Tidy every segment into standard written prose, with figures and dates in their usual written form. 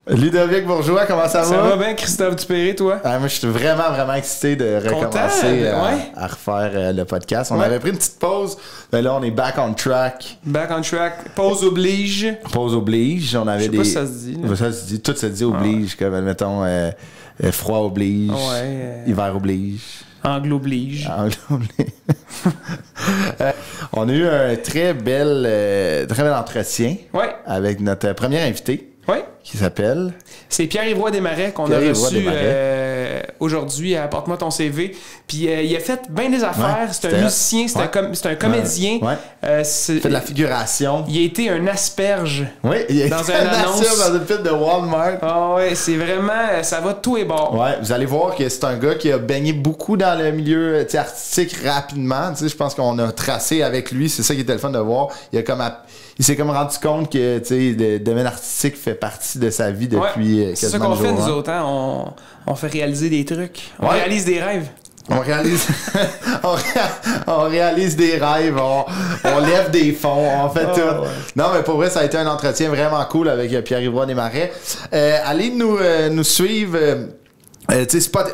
Ludovic Bourgeois, comment ça va? Ça va bien, Christophe Dupéré, toi? Moi, je suis vraiment excité de recommencer à refaire le podcast. On avait pris une petite pause, mais là, on est back on track. Back on track. Pause oblige. Pause oblige. On avait je sais pas si ça se dit. Ça se dit. Tout se dit oblige, comme, admettons, froid oblige, hiver oblige. Anglo oblige. On a eu un très bel entretien avec notre premier invité. Oui. Qui s'appelle? C'est Pierre-Yvroy Desmarais qu'on a reçu aujourd'hui à Apporte-moi ton CV. Puis il a fait bien des affaires. C'est un musicien, c'est un comédien. Il fait de la figuration. Il a été un asperge dans un annonce. Dans une film de Walmart. Ah ouais, c'est vraiment... Ça va de tous les bords. Ouais, vous allez voir que c'est un gars qui a baigné beaucoup dans le milieu artistique rapidement. Je pense qu'on a tracé avec lui. C'est ça qui était le fun de voir. Il s'est comme rendu compte que le domaine artistique fait partie de sa vie depuis quasiment c'est ça qu'on fait, nous autres. Hein? On fait réaliser des trucs. On réalise des rêves. On réalise, on réalise des rêves, on lève des fonds, on fait tout. Ouais. Non, mais pour vrai, ça a été un entretien vraiment cool avec Pierre-Yvroy Desmarais. Allez nous suivre.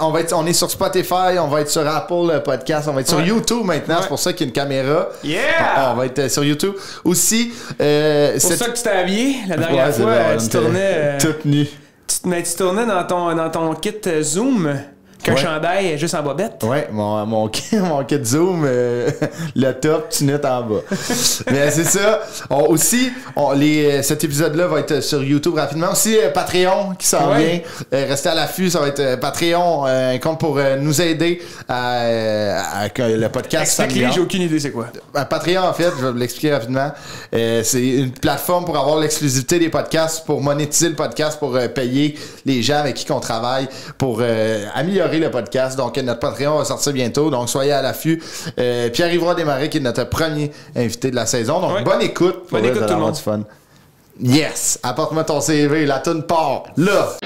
On est sur Spotify, on va être sur Apple Podcast, on va être sur YouTube maintenant, c'est pour ça qu'il y a une caméra. Yeah! On va être sur YouTube. Aussi, c'est pour ça que tu t'es habillé la dernière fois, tu tournais... toute nue. Tu tournais dans ton kit Zoom. Qu'un chandail juste en bobette. Ouais, mon kit Zoom, le top, tu notes en bas. Mais c'est ça. Cet épisode-là va être sur YouTube rapidement. Aussi, Patreon qui s'en vient. Restez à l'affût, ça va être Patreon, un compte pour nous aider à que le podcast s'améliore. J'ai aucune idée c'est quoi. Patreon, en fait, je vais vous l'expliquer rapidement. C'est une plateforme pour avoir l'exclusivité des podcasts, pour monétiser le podcast, pour payer les gens avec qui on travaille, pour améliorer le podcast. Donc, notre Patreon va sortir bientôt. Donc, soyez à l'affût. Pierre-Yvroy Desmarais, qui est notre premier invité de la saison. Donc, bonne écoute. Bonne écoute, tout le monde. Du fun. Yes! Apporte-moi ton CV. La toune part. Là!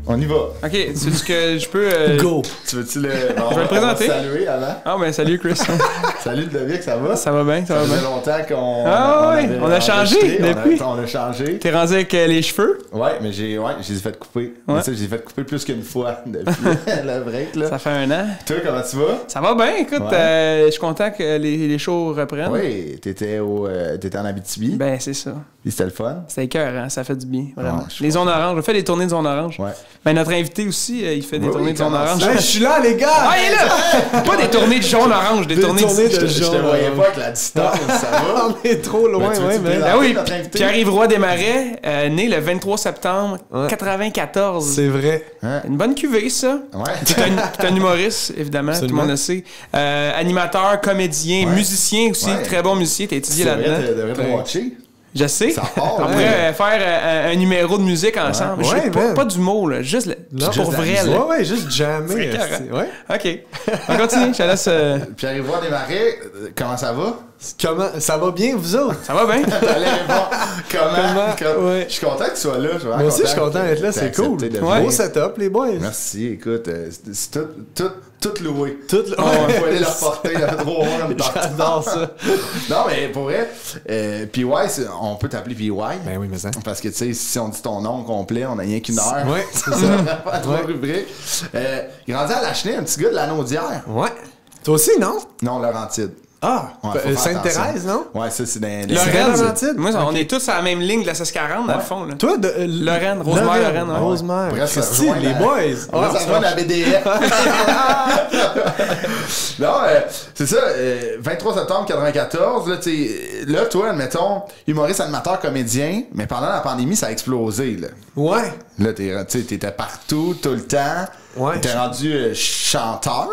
On y va. OK, c'est que je peux... Go! Tu veux-tu le... je vais le présenter. Saluer avant. Ah, ben salut Chris. Salut Ludovic, ça va? Ça va bien, ça va bien. Ça fait longtemps qu'on... on a changé depuis. On a changé. T'es rendu avec les cheveux? Ouais, mais je les ai fait couper. Ouais. Je les ai fait couper plus qu'une fois depuis le break. Là. Ça fait un an. Toi, comment tu vas? Ça va bien, écoute. Je suis content que les shows reprennent. Oui, t'étais en Abitibi. Ben, c'est ça. Puis c'était le fun. C'était écœurant, ça fait du bien, vraiment. Les zones oranges, on fait des tournées de zones oranges. Ouais. Ben, notre invité aussi, il fait des tournées de zones oranges. Je suis là, les gars! Ah, il est là! Pas des tournées de jaune-orange, des tournées de jaune. Je te voyais pas avec la distance, ça va? On est trop loin, Ben oui, Pierre-Yvroy Desmarais, né le 23 septembre 94. C'est vrai. Une bonne cuvée, ça. Ouais. T'es un humoriste, évidemment, tout le monde le sait. Animateur, comédien, musicien aussi, très bon musicien, t'as étudié là-dedans. Tu devrais te watcher. Je sais. On pourrait faire un numéro de musique ensemble. Pas d'humour, là. Juste pour vrai. Ouais, juste jammer. Ouais. OK. On continue. Je te laisse... Pierre-Yvroy Desmarais, comment ça va? Ça va bien, vous autres? Ça va bien? Comment? Je suis content que tu sois là. Moi aussi, je suis content d'être là. C'est cool. Beau setup, les boys. Merci. Écoute, c'est tout loué. Tout loué. On va aller le reporter. Il a fait trop warm. J'adore ça. Non, mais pour vrai, PY, on peut t'appeler PY. Ben oui, mais ça. Parce que, tu sais, si on dit ton nom complet, on n'a rien qu'une heure. Ouais, c'est ça. Pas trop rubrique. Grandi à Lachenay, un petit gars de la Naudière. Ouais. Toi aussi, non? Non, Laurentide. Ah, Sainte-Thérèse, non? Ouais, ça, c'est dans Lorraine. Moi, on est tous à la même ligne de la 640, dans le fond. Là. Toi, Lorraine, Rosemère. Rosemère. Bref, ça Christy, les boys. Ça rejoint la BDF. Non, c'est ça. 23 septembre 94, là, toi, admettons, humoriste, animateur, comédien, mais pendant la pandémie, ça a explosé, là. Ouais. Là, t'étais partout, tout le temps. Ouais. T'es rendu chanteur.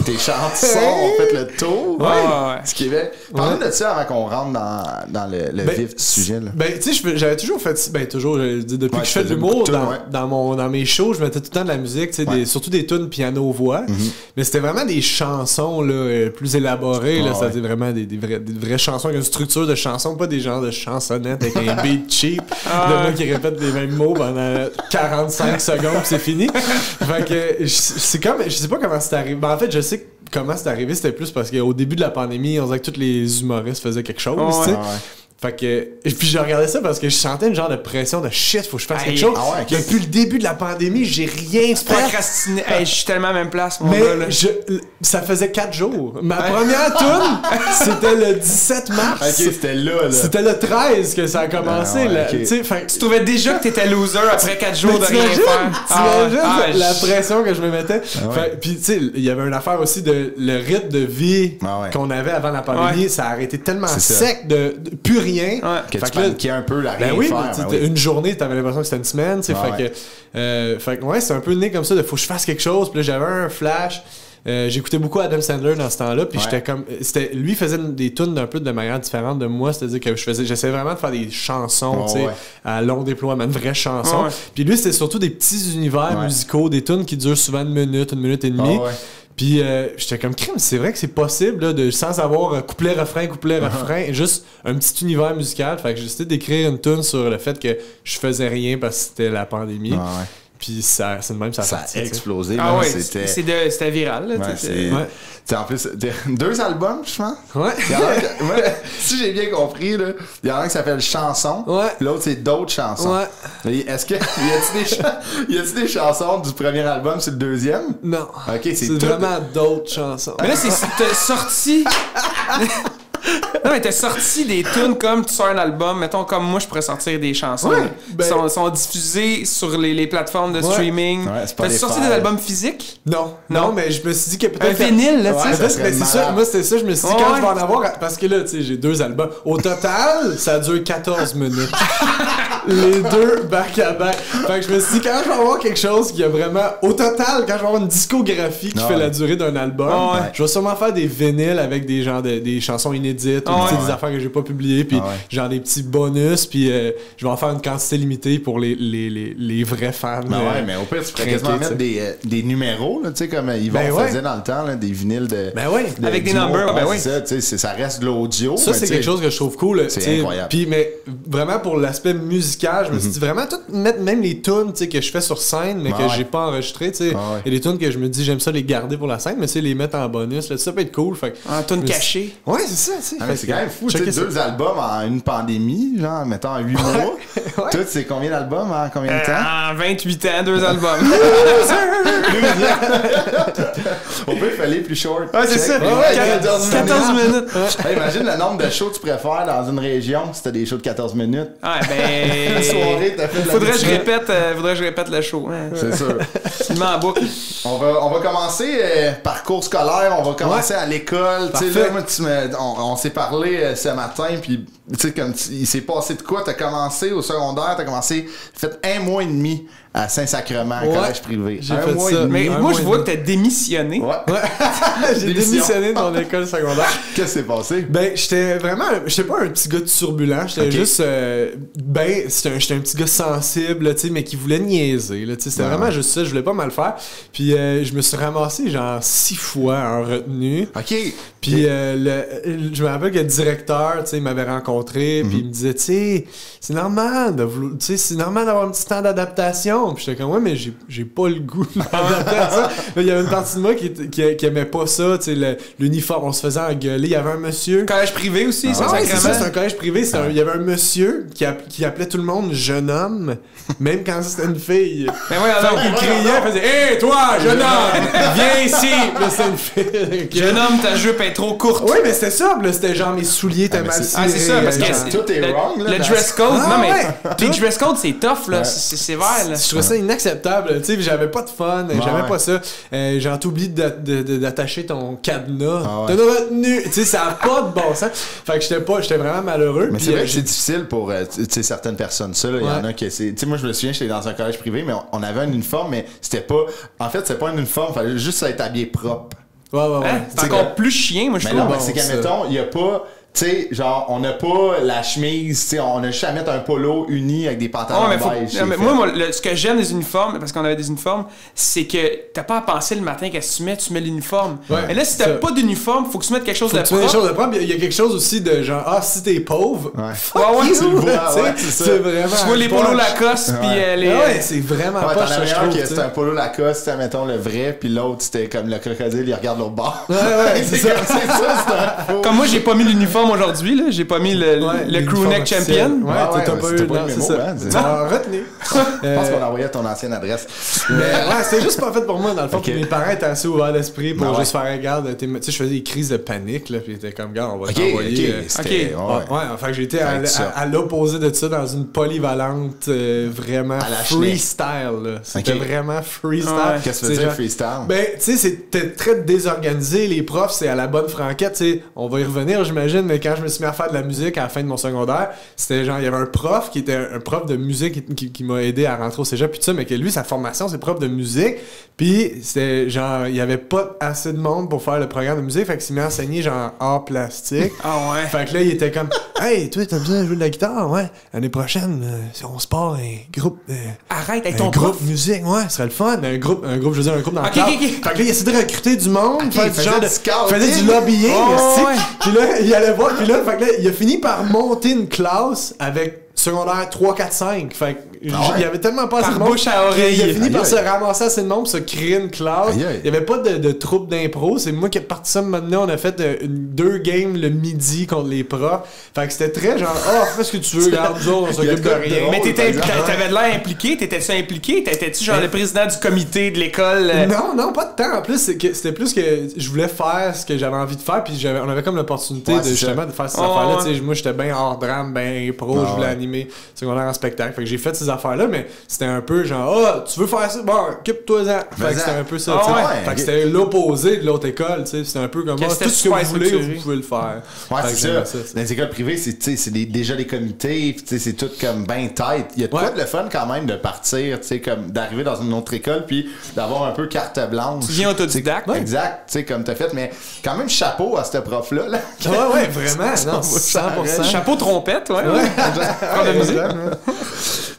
Tes chansons ont fait le tour. Ouais. Ce qui est... Parle-nous de ça avant qu'on rentre dans le vif du sujet. Là. Ben, tu sais, j'avais toujours fait... Ben, toujours, depuis que je fais de l'humour, dans mes shows, je mettais tout le temps de la musique, tu sais, surtout des tunes piano-voix. Mais c'était vraiment des chansons là, plus élaborées. Là, ça, c'était vraiment des vraies chansons avec une structure de chansons, pas des genres de chansonnettes avec un beat cheap de moi qui répète les mêmes mots pendant 45 secondes puis c'est fini. Fait que c'est comme... Je sais pas comment c'est arrivé. Ben, en fait, je sais comment c'est arrivé. C'était plus parce qu'au début de la pandémie, on disait que tous les humoristes faisaient quelque chose, tu sais. Fait que... Et puis je regardais ça parce que je sentais une genre de pression de shit, faut que je fasse quelque chose. Depuis le début de la pandémie, j'ai rien fait. Procrastiné. Je suis tellement à la même place, mon mais gars. Là. Ça faisait 4 jours. Ma première tourne, c'était le 17 mars. Ok, c'était là. C'était le 13 que ça a commencé. Là. Tu trouvais déjà que t'étais loser après 4 jours de rien faire. T'imagines la pression que je me mettais. Puis tu sais, il y avait une affaire aussi de le rythme de vie qu'on avait avant la pandémie. Ça a arrêté tellement sec de plus rien. Que tu paniquais un peu la rien faire. Une journée, t'avais l'impression que c'était une semaine. Fait que c'est un peu né comme ça de faut que je fasse quelque chose. Puis là, j'avais un flash. J'écoutais beaucoup Adam Sandler dans ce temps-là, puis j'étais comme... lui faisait des tunes d'un peu de manière différente de moi, c'est-à-dire que j'essayais vraiment de faire des chansons, tu sais, à long déploiement, une vraie chanson. Puis lui, c'était surtout des petits univers musicaux, des tunes qui durent souvent une minute et demie. Puis j'étais comme crime, c'est vrai que c'est possible là, de sans avoir couplet-refrain, juste un petit univers musical. Fait que j'ai décidé d'écrire une tune sur le fait que je faisais rien parce que c'était la pandémie. Puis c'est de même, ça a explosé. C'était viral. Là, en plus, 2 albums, je pense. Si j'ai bien compris, il y en a un qui s'appelle Chanson, l'autre c'est D'autres chansons. Est-ce que y a-t-il des chansons du premier album sur le deuxième? Non. Ok, c'est vraiment d'autres chansons. Mais là, t'as sorti. Non, mais t'as sorti des tunes comme tu sors un album. Mettons, comme moi, je pourrais sortir des chansons. Sont diffusées sur les plateformes de streaming. T'as-tu sorti des albums physiques? Non, mais je me suis dit que peut-être... Un vinyle, là, tu sais. C'est ça, moi, c'était ça. Je me suis dit, quand je vais en avoir... Parce que là, tu sais, j'ai 2 albums. Au total, ça dure 14 minutes. Les 2 back-à-back. Fait que je me suis dit, quand je vais avoir quelque chose qui a vraiment... Au total, quand je vais avoir une discographie qui fait la durée d'un album, je vais sûrement faire des vinyles avec des chansons inédites, des affaires que j'ai pas publiées, puis genre des petits bonus, puis je vais en faire une quantité limitée pour les vrais fans. Mais au pire, tu pourrais quasiment mettre des numéros, tu sais, comme Yvon faisait dans le temps, là, des vinyles avec des numbers. Ça reste de l'audio. Ça, c'est quelque chose que je trouve cool. C'est incroyable. Puis, mais vraiment pour l'aspect musical, je me suis dit vraiment tout mettre même les tunes que je fais sur scène, mais que j'ai pas enregistrées. Il y a des tunes que je me dis, j'aime ça les garder pour la scène, mais les mettre en bonus, là, ça peut être cool. En tunes cachées. Ouais, c'est ça. C'est quand même fou, tu sais, 2 albums en une pandémie, genre, mettons, en 8 mois. Toi, c'est combien d'albums en combien de temps? En 28 ans, 2 albums. Au pire, il fallait plus short. C'est ça. 14 minutes. Imagine le nombre de shows que tu préfères dans une région si t'as des shows de 14 minutes. Une soirée, t'as fait de la faudrait que je répète le show. C'est sûr. Il m'en boucle. On va commencer parcours scolaire, on va commencer à l'école. Tu sais, là, moi, on s'est parlé ce matin, puis tu sais, comme il s'est passé de quoi? T'as commencé au secondaire, t'as fait 1 mois et demi à Saint-Sacrement, collège privé. J'ai fait ça. Mais moi, je vois que t'as démissionné. J'ai démissionné de mon école secondaire. Qu'est-ce qui s'est passé? Ben, j'étais vraiment... J'étais pas un petit gars de turbulent. J'étais juste... j'étais un petit gars sensible, tu sais, mais qui voulait niaiser, là, tu sais. C'était vraiment juste ça. Je voulais pas mal faire. Puis je me suis ramassé, genre, 6 fois en retenue. OK. Puis je me rappelle que le directeur, tu sais, il m'avait rencontré, puis il me disait, tu sais, c'est normal d'avoir un petit temps d'adaptation. Puis j'étais comme, ouais, mais j'ai pas le goût de m'adapter à ça. Il y avait une partie de moi qui aimait pas ça, tu sais, l'uniforme, on se faisait engueuler. Il y avait un monsieur... Collège privé aussi, c'est ça, c'est un collège privé. Il y avait un monsieur qui appelait tout le monde jeune homme, même quand c'était une fille. Mais ouais, alors, il criait, il faisait, hey, toi, jeune homme, viens ici. Là, c'était une fille. Jeune homme, ta jupe est trop courte. Oui, mais c'était ça. Là, c'était genre mes souliers étaient mal tirés. C'est ça, parce que tout est wrong, là. Le dress code, non, mais tes dress code, c'est tough, là. C'est sévère, là. Je trouvais ça inacceptable, tu sais, j'avais pas de fun, j'aimais pas ça. J'ai oublié d'attacher ton cadenas. T'as retenu, tu sais, ça a pas de bon sens. Fait que j'étais vraiment malheureux. Mais c'est vrai que c'est difficile pour certaines personne ça. Il y en a qui essaient. Tu sais, moi, je me souviens, j'étais dans un collège privé, mais on avait un uniforme, mais c'était pas. En fait, c'était pas un uniforme, il fallait juste être habillé propre. Ouais. C'est encore plus chien, moi, je trouve. Mais non, c'est qu'admettons, il y a pas. Tu sais, genre, on n'a pas la chemise, tu sais, on a juste à mettre un polo uni avec des pantalons beige. Moi, ce que j'aime des uniformes, parce qu'on avait des uniformes, c'est que t'as pas à penser le matin qu'est-ce que tu mets l'uniforme. Mais là, si t'as pas d'uniforme, faut que tu mettes quelque chose de propre. Il y a quelque chose aussi de genre, si t'es pauvre, tu le vois, c'est vraiment. Tu vois les polos Lacoste, puis les. Ouais, c'est vraiment pas ça, je trouve. C'était un polo Lacoste, mettons le vrai, puis l'autre, c'était comme le crocodile, il regarde l'autre bord. Ouais, c'est ça, c'est un faux. Comme moi, j'ai pas mis l'uniforme aujourd'hui, là. J'ai pas mis le crewneck champion. T'as pas eu c'est ça. T'as retenu. Je pense qu'on a envoyé à ton ancienne adresse. Mais c'était juste pas fait pour moi, dans le fond. Puis mes parents étaient assez ouverts d'esprit pour juste faire regarde. Tu sais, je faisais des crises de panique, là. Puis ils étaient comme, gars, on va t'envoyer. Fait que j'ai été à l'opposé de ça dans une polyvalente vraiment freestyle. C'était vraiment freestyle. Qu'est-ce que tu veux dire freestyle? Ben, tu sais, c'était très désorganisé. Les profs, c'est à la bonne franquette. Tu sais, on va y revenir, j'imagine, mais quand je me suis mis à faire de la musique à la fin de mon secondaire, c'était genre, il y avait un prof qui était un prof de musique qui m'a aidé à rentrer au cégep, puis tout ça, mais que lui, sa formation, c'est prof de musique, puis c'était genre, il y avait pas assez de monde pour faire le programme de musique, fait qu'il s'est mis à enseigner genre art plastique. Fait que là, il était comme, hey, toi, t'as besoin de jouer de la guitare, ouais, l'année prochaine, on se part un groupe. Arrête avec ton groupe prof musique, ouais, ce serait le fun. Un groupe, je veux dire, un groupe dans le cadre. Fait que là, il essayait de recruter du monde, faisait du lobbying, puis là, il allait voir, puis là, fait que là, il a fini par monter une classe avec secondaire 3, 4, 5. Fait que il y avait tellement pas assez de monde. Bouche à oreille. Il a fini par se ramasser assez de monde, se créer une classe. Il y avait pas de troupe d'impro. C'est moi qui ai parti ça maintenant. On a fait 2 games le midi contre les profs. Fait que c'était très genre, fais ce que tu veux, regarde, nous autres, on s'occupe de rien. Mais t'avais de l'air impliqué. T'étais-tu impliqué? T'étais-tu genre le président du comité de l'école? Non, pas de temps. En plus, c'était plus que je voulais faire ce que j'avais envie de faire. Puis on avait comme l'opportunité de justement de faire ces affaires-là. Moi, j'étais bien hors drame, bien impro. Je voulais animer secondaire en spectacle. Fait que j'ai fait ces affaires-là, mais c'était un peu genre, tu veux faire ça? Bon, occupe-toi-en. Fait que c'était un peu ça. Fait que c'était l'opposé de l'autre école. C'était un peu comme tout ce que vous voulez, vous pouvez le faire. Ouais, c'est ça. Dans les écoles privées, c'est déjà des comités, c'est tout comme ben tête. Il y a de quoi de le fun quand même de partir, comme d'arriver dans une autre école puis d'avoir un peu carte blanche. Tu viens autodidacte. Exact, tu sais, comme t'as fait, mais quand même chapeau à ce prof-là. Ouais, vraiment. Non, 100%. Chapeau trompette, ouais.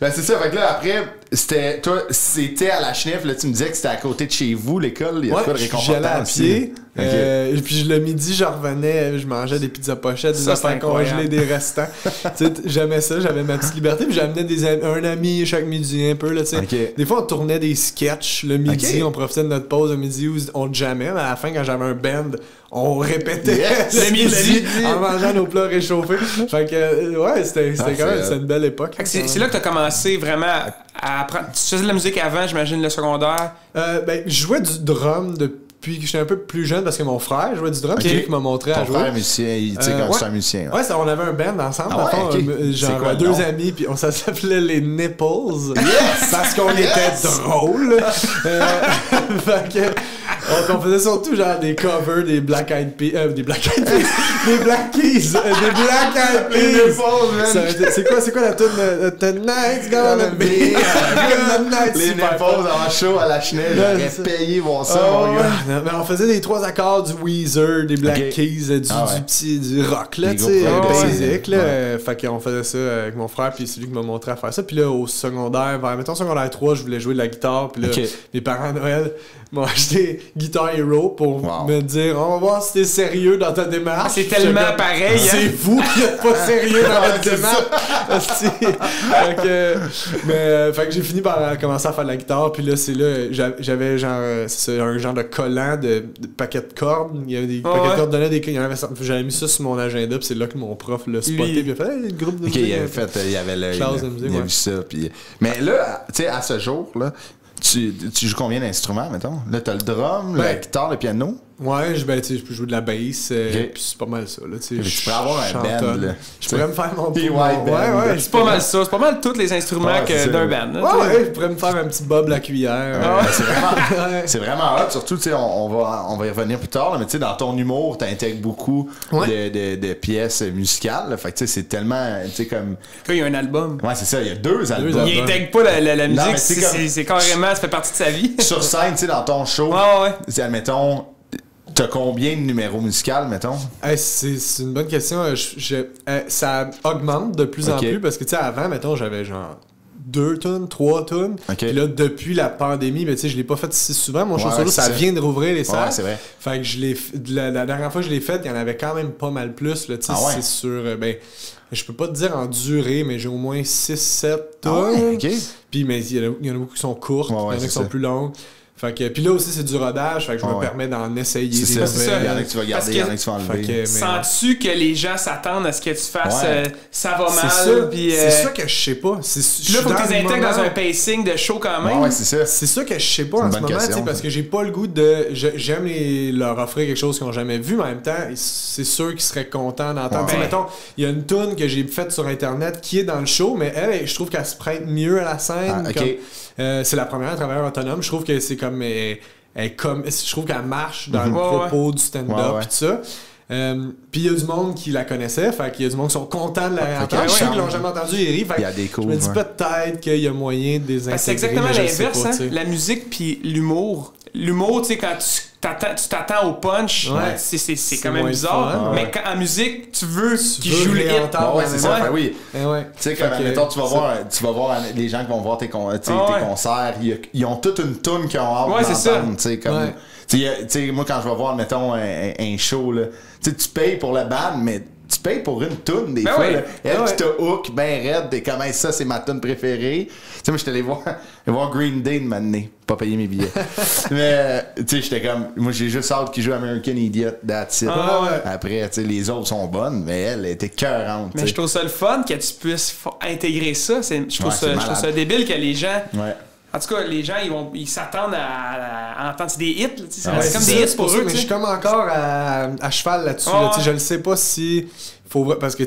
Ben c'est ça, fait que là après c'était à la Chenef, là tu me disais que c'était à côté de chez vous l'école, il y a quoi de réconfortant. J'allais à pied. Puis le midi, je revenais, je mangeais des pizzas pochettes, des affaires congelées, des restants. J'aimais ça, j'avais ma petite liberté. Puis j'amenais un ami chaque midi un peu. Là, des fois, on tournait des sketchs le midi, on profitait de notre pause le midi où on jammait. Mais à la fin, quand j'avais un band, on répétait le midi en mangeant nos plats réchauffés. Fait que, c'était quand même une belle époque. C'est là que tu as commencé vraiment à apprendre. Tu faisais de la musique avant, j'imagine, le secondaire? Je jouais du drum depuis que j'étais un peu plus jeune parce que mon frère jouait du drum, c'est lui qui m'a montré à jouer. Ton frère est musicien, c'est un musicien. Ouais, on avait un band ensemble, genre 2 amis, puis ça s'appelait les Nipples. Yes! Parce qu'on était drôles. Fait que on faisait surtout genre des covers des Black Eyed Peas, des Black Eyed Peas, des Black Keys, des Black Eyed Peas. C'est quoi la tune Tonight's gonna be a good night. Les Nipples en show à la Chenelle, j'aurais payé mon son, mon gars. Mais on faisait des 3 accords du Weezer, des Black Keys, du rock là, tu sais, basic là. Fait qu'on faisait ça avec mon frère, puis c'est lui qui m'a montré à faire ça. Puis là au secondaire, mettons secondaire 3, je voulais jouer de la guitare, puis là mes parents à Noël m'ont acheté Guitar Hero pour me dire on va voir si t'es sérieux dans ta démarche. C'est tellement pareil. C'est vous qui êtes pas sérieux dans votre démarche. Fait que j'ai fini par commencer à faire de la guitare, puis là j'avais genre un genre de collant de paquets de cordes. Il y avait des paquets de cordes, j'avais mis ça sur mon agenda, puis c'est là que mon prof l'a spoté, puis il a fait le groupe de musique. Il a vu ça. Mais là, tu sais, à ce jour, là, tu joues combien d'instruments, mettons? Là, t'as le drum, la guitare, le piano? Ouais, je peux jouer de la bass, puis c'est pas mal ça. Là, tu pourrais avoir un band. Là. Je pourrais me faire mon petit band. Ouais, c'est pas mal ça. C'est pas mal tous les instruments d'un band. Ouais, je pourrais me faire un petit bob la cuillère. C'est vraiment hot. Surtout, on va y revenir plus tard, là, mais dans ton humour, t'intègres beaucoup de pièces musicales. Fait que c'est tellement, comme... Il y a un album. Ouais, c'est ça, il y a 2 albums. Il intègre pas la musique, c'est carrément, ça fait partie de sa vie. Sur scène, dans ton show, admettons... T'as combien de numéros musicaux, mettons? C'est une bonne question. Ça augmente de plus en plus parce que, avant, mettons, j'avais genre 2 tonnes, 3 tonnes. Puis là, depuis la pandémie, je l'ai pas fait si souvent. Mon show solo, ça vient de rouvrir les salles. Ouais, c'est vrai. Fait que la dernière fois que je l'ai fait, il y en avait quand même pas mal plus. Là, c'est sur... je peux pas te dire en durée, mais j'ai au moins 6-7 tonnes. Puis, mais il y en a beaucoup qui sont courtes, il y en a qui sont plus longues. Fait que, puis là aussi, c'est du rodage, fait que je me permets d'en essayer. C'est ça. Il y en a que tu vas garder, il y en a que tu vas enlever. Sens-tu que les gens s'attendent à ce que tu fasses ça va mal? C'est ça que je sais pas. Là, faut que tu intègres dans un pacing de show quand même. Ouais, c'est ça. C'est ça que je sais pas en ce moment, parce que j'ai pas le goût de... J'aime leur offrir quelque chose qu'ils ont jamais vu, mais en même temps, c'est sûr qu'ils seraient contents d'entendre. Mettons, il y a une toune que j'ai faite sur Internet qui est dans le show, mais elle, je trouve qu'elle se prête mieux à la scène. C'est la première travailleur autonome. Je trouve que c'est comme je trouve qu'elle marche dans le propos du stand-up et tout ça. Puis il y a du monde qui la connaissait, fait qu'il y a du monde qui sont contents de la réentendre. Ceux qui l'ont jamais entendu, ils rient. Il y a des coups. Je me dis peut-être qu'il y a moyen de les intégrer. C'est exactement l'inverse, la musique puis l'humour. L'humour, tu sais, quand tu t'attends au punch, c'est quand même bizarre. Mais en musique, tu veux qu'ils jouent les hits. C'est ça, oui. Tu sais, comme, mettons, tu vas voir les gens qui vont voir tes concerts, ils ont toute une toune qu'ils ont hâte d'entendre, tu sais, comme... Tu sais, moi, quand je vais voir, mettons, un show, là, tu payes pour la band, mais tu payes pour une toune, des fois. Là. Elle qui t'a hook, ben raide, t'es comme ça, c'est ma toune préférée. Tu sais, moi, j'étais allé voir Green Day de m'amener, pas payer mes billets. Mais, tu sais, j'étais comme, moi, j'ai juste hâte qu'ils jouent American Idiot, that's it. Après, tu sais, les autres sont bonnes, mais elle était cœurante. Mais je trouve ça le fun que tu puisses intégrer ça. Je trouve ça débile que les gens. En tout cas, les gens, ils s'attendent à entendre. C'est des hits, c'est comme des hits pour eux. Mais je suis comme encore à cheval là-dessus. Là, je ne sais pas si... Parce que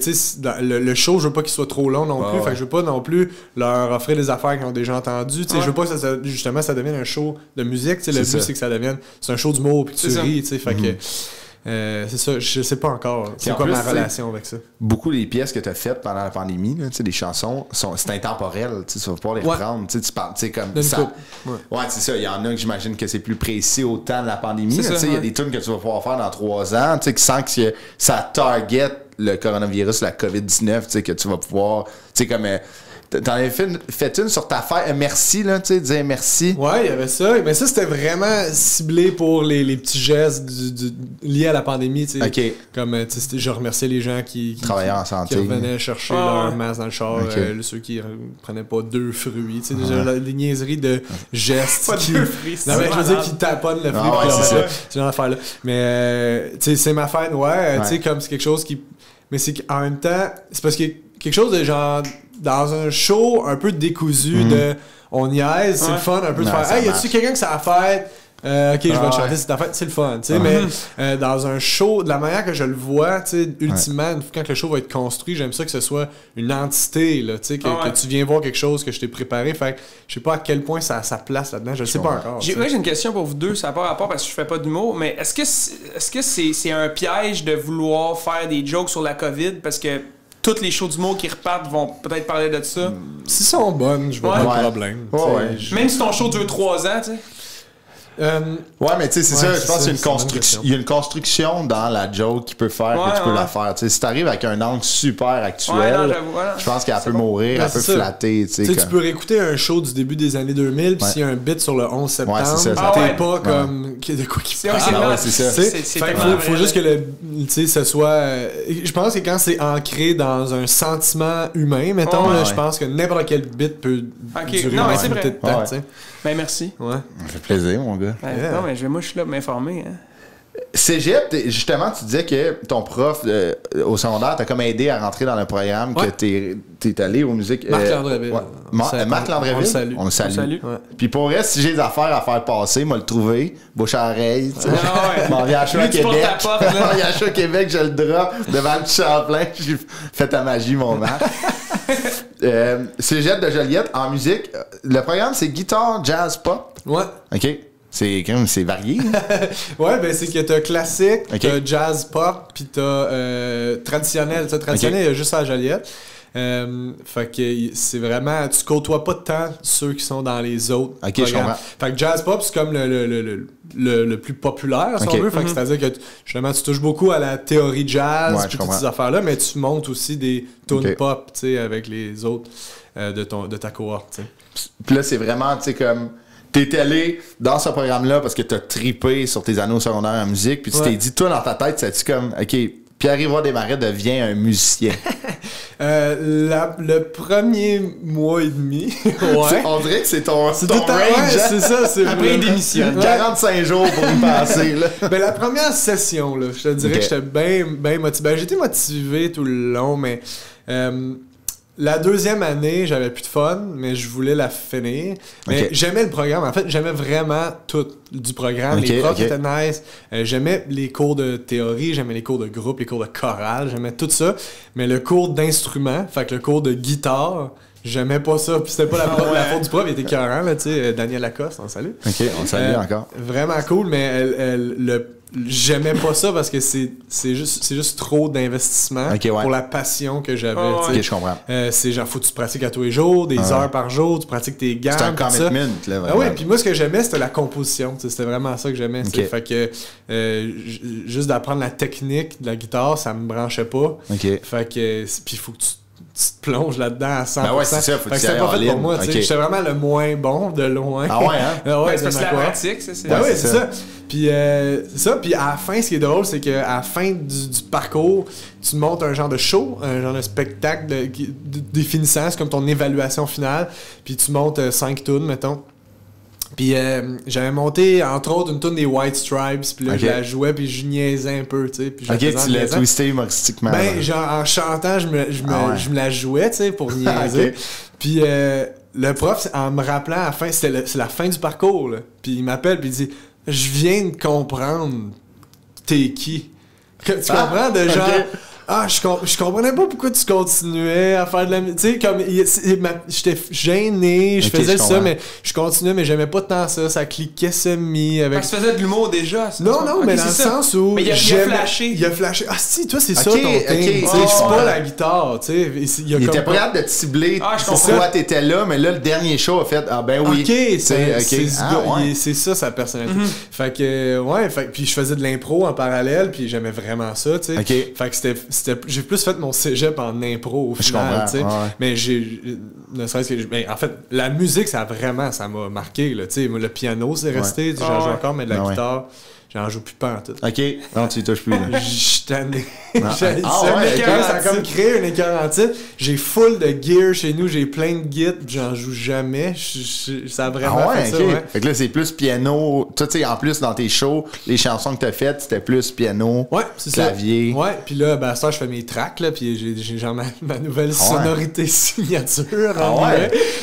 le show, je veux pas qu'il soit trop long non plus. Fait que je veux pas non plus leur offrir des affaires qu'ils ont déjà entendues. Je veux pas que ça devienne un show de musique. Le but, c'est que ça devienne... C'est un show d'humour puis tu ris. Fait que... c'est ça, je sais pas encore. C'est quoi ma relation avec ça? Beaucoup des pièces que tu as faites pendant la pandémie, là, des chansons, c'est intemporel. Tu vas pouvoir les reprendre. Tu parles comme ça. Ouais, c'est ça. Il y en a que j'imagine que c'est plus précis au temps de la pandémie. Il y a des tunes que tu vas pouvoir faire dans 3 ans qui sentent que ça target le coronavirus, la COVID-19, que tu vas pouvoir. Comme. T'en avais fait une sur ta fête. Merci, là, tu sais, dire merci. Ouais, il y avait ça. Mais ça, c'était vraiment ciblé pour les petits gestes liés à la pandémie, tu sais. Comme, tu sais, je remerciais les gens qui travaillaient en santé. Qui revenaient chercher leur masque dans le char. Ceux qui prenaient pas 2 fruits, tu sais. Déjà, des niaiseries de gestes. Pas 2 fruits. Non, mais je veux dire, qui taponnent le fruit. C'est genre affaire-là. Mais, tu sais, c'est ma fête, tu sais, comme c'est quelque chose qui. Mais c'est qu'en même temps, c'est parce que quelque chose de genre. Dans un show un peu décousu de on niaise, c'est le fun un peu de faire hey, y a-tu quelqu'un que ça a fait ok, je vais te chanter cette affaire, c'est le fun, tu sais, mais dans un show, de la manière que je le vois, tu sais, ultimement, quand le show va être construit, j'aime ça que ce soit une entité, là, tu sais, que tu viens voir quelque chose que je t'ai préparé, fait que je sais pas à quel point ça a sa place là-dedans, je le sais pas encore. J'ai une question pour vous deux, ça n'a pas rapport parce que je fais pas d'humour, mais est-ce que c'est un piège de vouloir faire des jokes sur la COVID parce que toutes les shows d'humour qui repartent vont peut-être parler de ça. Si ça sont bonnes, je vois pas de problème. Même si ton show dure 3 ans, tu sais. Ouais, mais tu sais, c'est ça, je pense qu'il y a une construction dans la joke qui peut faire que tu peux la faire. T'sais, si t'arrives avec un angle super actuel, je pense qu'elle peut mourir, elle peut flatter. Tu peux réécouter un show du début des années 2000, puis s'il y a un bit sur le 11 septembre, t'es pas comme de quoi qu'il parle. C'est ça. Il faut juste que ce soit... Je pense que quand c'est ancré dans un sentiment humain, mettons, je pense que n'importe quel bit peut durer une quantité de temps. Ben merci. Ça fait plaisir, mon gars. Non, mais moi, je suis là pour m'informer. Cégep, justement, tu disais que ton prof au secondaire t'a comme aidé à rentrer dans le programme, que t'es allé aux musiques. Marc Landreville. Marc Landreville. On le salue. Ouais. Puis pour vrai, si j'ai des affaires à faire passer, m'a le trouvé, bouche à oreille. M'en viens à Québec. M'en viens à Québec, je le drop devant le Champlain. J'ai fait ta magie, mon Marc. Cégep de Joliette, en musique, le programme c'est guitare, jazz, pop. Ouais. OK. C'est varié. Ouais, ben c'est que t'as classique, t'as jazz pop, pis t'as traditionnel. T'as traditionnel, il y a juste à Joliette. Fait que c'est vraiment... Tu côtoies pas tant ceux qui sont dans les autres programmes. Fait que jazz pop, c'est comme le plus populaire, si on veut. Fait que c'est-à-dire que justement, tu touches beaucoup à la théorie jazz, pis toutes ces affaires-là, mais tu montes aussi des tunes pop, tu sais, avec les autres de ta cohorte, tu sais. Puis là, c'est vraiment, tu sais, comme... T'es allé dans ce programme-là parce que t'as trippé sur tes anneaux secondaires en musique, puis tu t'es dit, toi, dans ta tête, c'est-tu comme, OK, Pierre-Yves Desmarais devient un musicien? Le premier mois et demi, on dirait que c'est ton range. C'est ça. Après, il démissionne. 45 jours pour y passer, là. Ben, la première session, là, je te dirais que j'étais bien motivé. Ben, j'étais motivé tout le long, mais... la deuxième année, j'avais plus de fun, mais je voulais la finir. Mais j'aimais le programme. En fait, j'aimais vraiment tout du programme. Les profs étaient nice. J'aimais les cours de théorie, j'aimais les cours de groupe, les cours de chorale, j'aimais tout ça. Mais le cours d'instrument, fait que le cours de guitare, j'aimais pas ça. Puis c'était pas la faute du prof, il était écœurant, là, tu sais. Daniel Lacoste, on salue. OK, on salue encore. Vraiment cool, mais j'aimais pas ça parce que c'est juste trop d'investissement pour la passion que j'avais. OK, je comprends. C'est genre, faut que tu pratiques à tous les jours, des heures par jour, tu pratiques tes gammes. C'est un commitment, là, vraiment. Ouais, puis moi, ce que j'aimais, c'était la composition. C'était vraiment ça que j'aimais. Fait que juste d'apprendre la technique de la guitare, ça me branchait pas. Fait que, puis il faut que tu te plonges là-dedans à 100%. Ben ouais, c'est ça, faut que tu c'était pas fait pour moi. J'étais vraiment le moins bon de loin. Ah ouais, hein? Ouais, c'est la pratique, ça. C'est ça. Puis puis à la fin, ce qui est drôle, c'est qu'à la fin du parcours, tu montes un genre de show, un genre de spectacle définissant, c'est comme ton évaluation finale, puis tu montes 5 tunes, mettons. Puis j'avais monté, entre autres, une tune des White Stripes, puis là, je la jouais, puis je niaisais un peu, tu sais. Puis tu l'as twisté humoristiquement. Ben, genre, en chantant, je me la jouais, tu sais, pour niaiser. Puis le prof, en me rappelant à la fin, c'est la fin du parcours, là. Puis il m'appelle, puis il dit... Je viens de comprendre t'es qui. Tu comprends de genre... je comprenais pas pourquoi tu continuais à faire de la musique. Tu sais, comme, j'étais gêné, je faisais ça, mais je continuais, mais j'aimais pas tant ça. Ça cliquait semi avec... Parce que tu faisais de l'humour déjà. Non, mais dans le sens où... Mais il a flashé. Il a flashé. Ah si, toi, c'est ça ton thing. Je suis pas la guitare, tu sais. Il était pas capable de te cibler pourquoi t'étais là, mais là, le dernier show a fait, ah ben oui. C'est ça, sa personnalité. Fait que, puis je faisais de l'impro en parallèle, puis j'aimais vraiment ça, tu sais. Fait que j'ai plus fait mon cégep en impro au final, tu sais. Mais ne serait-ce que en fait, la musique, ça m'a marqué, là, tu sais. Le piano, c'est resté, j'en joue encore, mais de la guitare, j'en joue plus pas en tout. OK. Non, tu y touches plus. Je suis tanné. Ça a comme créé un écœur en titre. J'ai full de gear chez nous, j'ai plein de gits, j'en joue jamais. Ça a vraiment fait ça, Fait que là, c'est plus piano. Tu sais, en plus, dans tes shows, les chansons que t'as faites, c'était plus piano, clavier. Ouais, puis là, ben, ça, je fais mes tracks, là, puis j'ai genre ma nouvelle sonorité signature.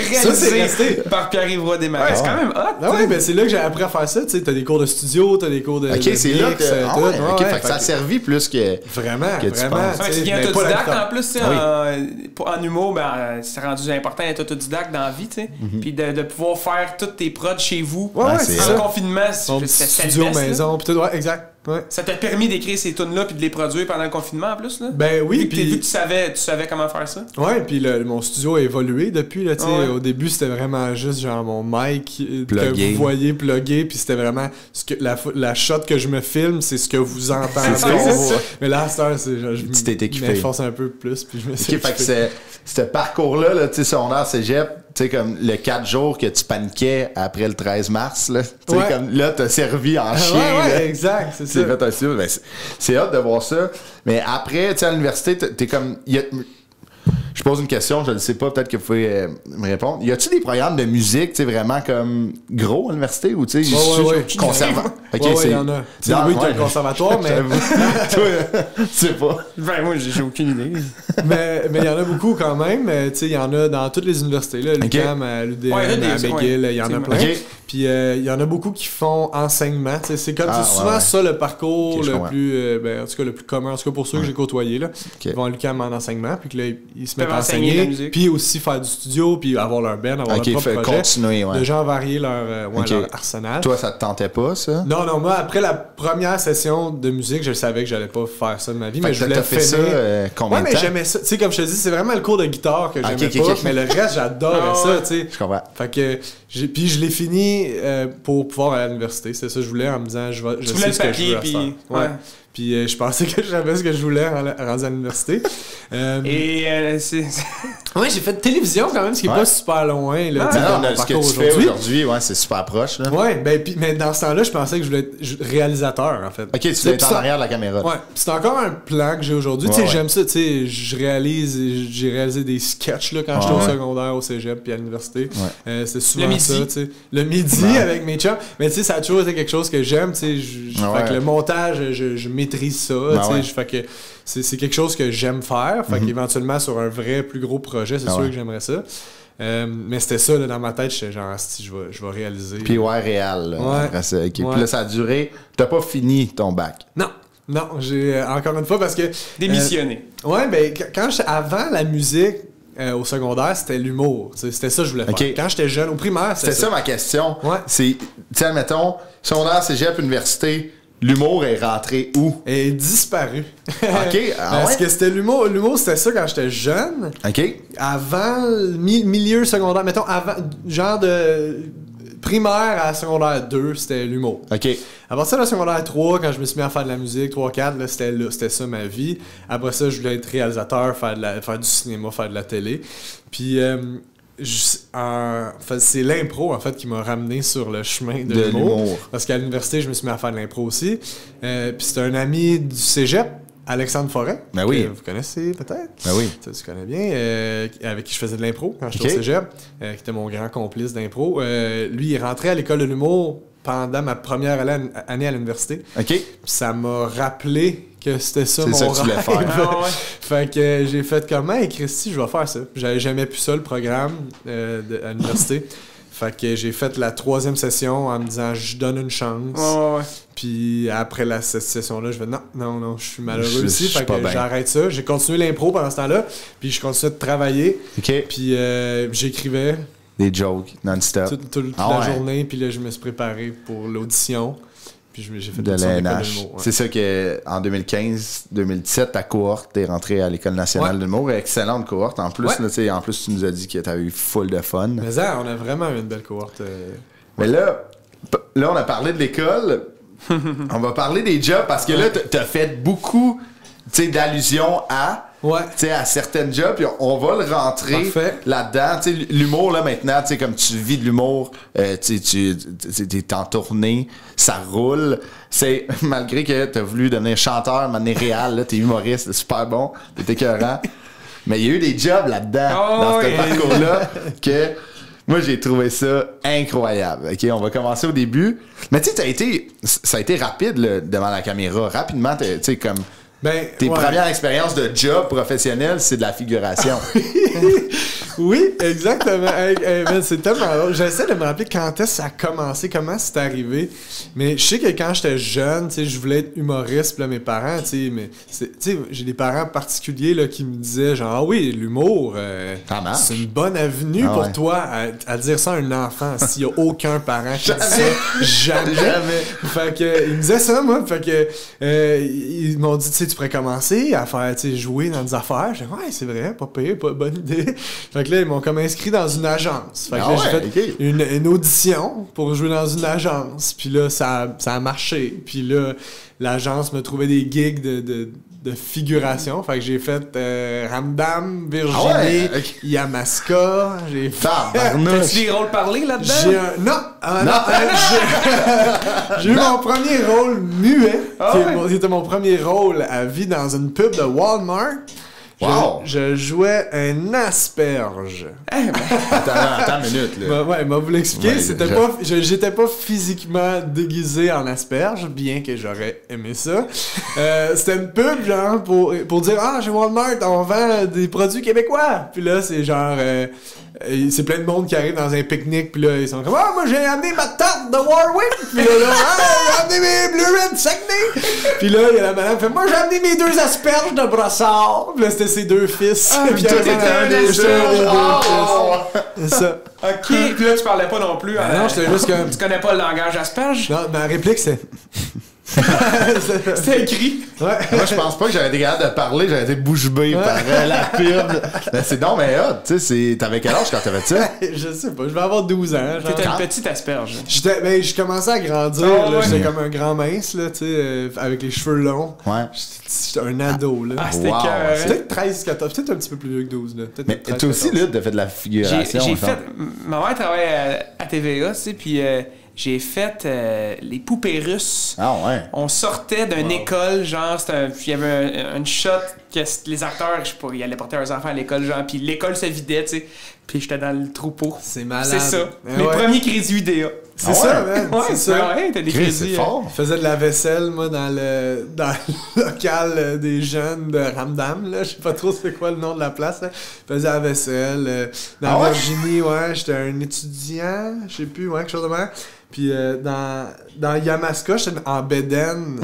Réalisée par Pierre-Yves Desmarais. C'est quand même hot. Ouais, ben c'est là que j'ai appris à faire ça. Tu sais, t'as des cours de studio, t'as des cours de. OK, c'est là que. Fait que ça a servi plus que. Vraiment. Tu viens autodidacte en plus, tu sais, en humour, ben, c'est rendu important d'être autodidacte dans la vie, tu sais. Puis de pouvoir faire toutes tes prods chez vous. C'est ça. Le confinement, c'est studio maison, puis tout, exact. Ouais. Ça t'a permis d'écrire ces tunes-là puis de les produire pendant le confinement en plus, là? Ben oui. Puis vu que tu savais comment faire ça? Ouais, puis mon studio a évolué depuis, là, tu sais. Au début, c'était vraiment juste genre mon mic que vous voyez plugué, puis c'était vraiment la shot que je me filme, c'est ce que vous entendez. Mais là, c'est genre, je m'efforce un peu plus, puis je me suis fait que ce parcours-là, tu sais, secondaire cégep, tu sais, comme le 4 jours que tu paniquais après le 13 mars, là, tu sais, comme là, t'as servi en chien. Ouais, exact, c'est ça. C'est hâte de voir ça. Mais après, tu sais, à l'université, t'es comme... je pose une question, je ne sais pas, peut-être que vous pouvez me répondre. Y a-tu des programmes de musique, tu sais, vraiment comme gros à l'université ou tu sais, conservatoire? Ok, il y en a. Tu sais, oui, tu as le conservatoire, mais. Toi, tu sais pas. Ben, moi, j'ai aucune idée. mais il y en a beaucoup quand même. Tu sais, il y en a dans toutes les universités, là, l'UQAM, à l'UDM, à McGill, il y en a plein. Puis il y en a beaucoup qui font enseignement. C'est comme souvent ça le parcours le plus en tout cas le plus commun, en tout cas pour ceux que j'ai côtoyés là. Ils vont à l'UQAM en enseignement, puis que là ils se mettent à enseigner, puis aussi faire du studio, puis avoir leur band, avoir leur propre projet. Continuer, de genre varier leur arsenal. Toi, ça te tentait pas, ça? Non, moi après la première session de musique, je savais que j'allais pas faire ça de ma vie, mais je voulais fait ça combien de temps? Mais j'aimais ça. Tu sais, comme je te dis, c'est vraiment le cours de guitare que j'aimais pas, mais le reste, j'adorais ça, tu sais. Je comprends. Fait que puis je l'ai fini pour pouvoir aller à l'université. C'est ça que je voulais en me disant je sais ce que je veux faire. Ouais. Puis je pensais que j'avais ce que je voulais rendu à l'université. Ouais, j'ai fait de télévision quand même, ce qui est pas super loin. Là, ce que tu fais aujourd'hui, c'est super proche. Là. Ouais, mais dans ce temps-là, je pensais que je voulais être réalisateur, en fait. Ok, tu voulais être en arrière de la caméra. Ouais, c'est encore un plan que j'ai aujourd'hui. Tu sais, j'aime ça, tu sais, j'ai réalisé des sketchs là, quand j'étais au secondaire, au cégep, puis à l'université. C'était souvent ça, tu sais. Le midi avec mes chums. Mais tu sais, ça a toujours été quelque chose que j'aime, tu sais. Fait que le montage, je maîtrise ça, tu sais. Fait que c'est quelque chose que j'aime faire. Fait qu'éventuellement, sur un vrai plus gros projet, c'est sûr que j'aimerais ça. Mais c'était ça, là, dans ma tête, j'étais genre, si je vais réaliser. Puis réel. Là, après ça. Puis là, ça a duré. T'as pas fini ton bac? Non, j'ai encore une fois parce que. Démissionné. Ben, avant la musique. Au secondaire, c'était l'humour. C'était ça que je voulais faire. Quand j'étais jeune, au primaire, c'était ça ma question. C'est, tu sais, admettons, secondaire, cégep, université, l'humour est rentré où? Elle est disparu. OK. Parce que c'était l'humour. L'humour, c'était ça quand j'étais jeune. OK. Avant le milieu secondaire, mettons, avant, genre de primaire à secondaire 2, c'était l'humour. OK. À partir de secondaire 3, quand je me suis mis à faire de la musique, 3-4, là, c'était ça ma vie. Après ça, je voulais être réalisateur, faire du cinéma, faire de la télé. Puis c'est l'impro en fait qui m'a ramené sur le chemin de l'humour. Parce qu'à l'université, je me suis mis à faire de l'impro aussi. Puis c'était un ami du cégep, Alexandre Forêt. Ben oui. Vous connaissez peut-être? Ben oui. Tu connais bien. Avec qui je faisais de l'impro quand j'étais au cégep. Qui était mon grand complice d'impro. Lui, il rentrait à l'école de l'humour pendant ma première année à l'université. OK. Puis ça m'a rappelé que c'était ça mon rêve. C'est ça que tu voulais faire. Fait que j'ai fait comment? Et Christy, je vais faire ça. J'avais jamais pu ça, le programme à l'université. Fait que j'ai fait la 3e session en me disant je donne une chance. Puis après cette session-là, je vais non, je suis malheureux aussi. Fait que j'arrête ça. J'ai continué l'impro pendant ce temps-là. Puis je continuais de travailler. Puis j'écrivais. Des jokes non-stop. Toute la journée. Puis là, je me suis préparé pour l'audition. Puis j'ai fait de l'ENH. C'est ça qu'en 2015-2017, ta cohorte, t'es rentré à l'École nationale de l'humour. Excellente cohorte. En plus, là, tu nous as dit que t'avais eu full de fun. Mais ça, on a vraiment eu une belle cohorte. Mais là, on a parlé de l'école. On va parler des jobs parce que là, t'as fait beaucoup d'allusions à certaines jobs, puis on va le rentrer là-dedans. L'humour, là, maintenant, comme tu vis de l'humour, t'es en tournée, ça roule. C'est malgré que t'as voulu devenir chanteur, devenir réel, là, t'es humoriste, c'est super bon, t'es écœurant. Mais il y a eu des jobs là-dedans, dans ce parcours-là, que moi, j'ai trouvé ça incroyable. OK, on va commencer au début. Mais tu sais, ça a été rapide là, devant la caméra. Rapidement, tu sais, comme... tes premières expériences de job professionnel, c'est de la figuration. Oui, exactement. C'est tellement drôle. J'essaie de me rappeler quand est-ce que ça a commencé, comment c'est arrivé. Mais je sais que quand j'étais jeune, je voulais être humoriste. Puis là, mes parents, j'ai des parents particuliers là, qui me disaient genre, ah oui, l'humour, c'est une bonne avenue pour toi à dire ça à un enfant s'il n'y a aucun parent qui dit ça. Jamais. Fait que, ils me disaient ça, moi. Fait que, ils m'ont dit, tu pourrais commencer à faire, jouer dans des affaires. J'ai dit, ouais, c'est vrai, pas pire, pas bonne idée. Fait que là, ils m'ont comme inscrit dans une agence. Fait que là, j'ai fait une audition pour jouer dans une agence. Puis là, ça a marché. Puis là, l'agence me trouvait des gigs de figuration. Fait que j'ai fait Ramdam, Virginie, Yamaska. J'ai fait... T'as-tu des rôles parlés là-dedans? J'ai eu mon premier rôle muet. C'était mon premier rôle à vie dans une pub de Walmart. Wow! Je jouais un asperge. Attends une minute, là. Ouais, m'a vous l'expliquer. Ouais, J'étais pas physiquement déguisé en asperge, bien que j'aurais aimé ça. C'était une pub, genre, pour dire « Ah, chez Walmart, on vend des produits québécois! » Puis là, c'est genre... c'est plein de monde qui arrive dans un pique-nique, puis là, ils sont comme « Ah, moi, j'ai amené ma tarte de Warwick! » Puis là, « Ah, j'ai amené mes Blue Red Saguenay! » Puis là, il y a la madame qui fait « Moi, j'ai amené mes 2 asperges de Brossard! » Puis là, c'était ses 2 fils. Ah, puis toi, t'étais un asperge! C'est ça. Ok, puis là, tu parlais pas non plus. Non, j'étais juste comme... Tu connais pas le langage asperge? Non, ma réplique, c'est... C'était écrit. Ouais. Moi, je pense pas que j'aurais été capable de parler, j'aurais été bouche bée par la pub. Mais c'est donc, mais tu sais, t'avais quel âge quand t'avais ça? Je sais pas, je vais avoir 12 ans. T'étais une petite asperge. Je commençais à grandir, là, j'étais comme un grand mince, là, tu sais, avec les cheveux longs. Ouais. J'étais un ado, là. Ah, c'était Wow. cœur. Peut-être 13, 14, peut-être un petit peu plus vieux que 12, là. Mais 13, toi aussi, 14. là, t'as fait de la figuration. J'ai genre. fait... Ma mère travaillait à TVA, tu sais, puis j'ai fait les poupées russes. Ah ouais. On sortait d'une école, genre, il y avait une shot que les acteurs, je sais pas, ils allaient porter leurs enfants à l'école, genre, puis l'école se vidait, tu sais, puis j'étais dans le troupeau. C'est malade. C'est ça. Ah Mes ouais. premiers crédits UDA. C'est ça, man. Ouais, c'est ça. Ouais, t'as des Chris, crédits. c'est fort. Je faisais de la vaisselle, moi, dans le local des jeunes de Ramdam, là. Je sais pas trop c'est quoi le nom de la place, là. Je faisais la vaisselle. Dans Virginie, ouais, j'étais un étudiant, je sais plus, ouais, quelque chose de même. Puis dans Yamaska, j'étais en Bédène.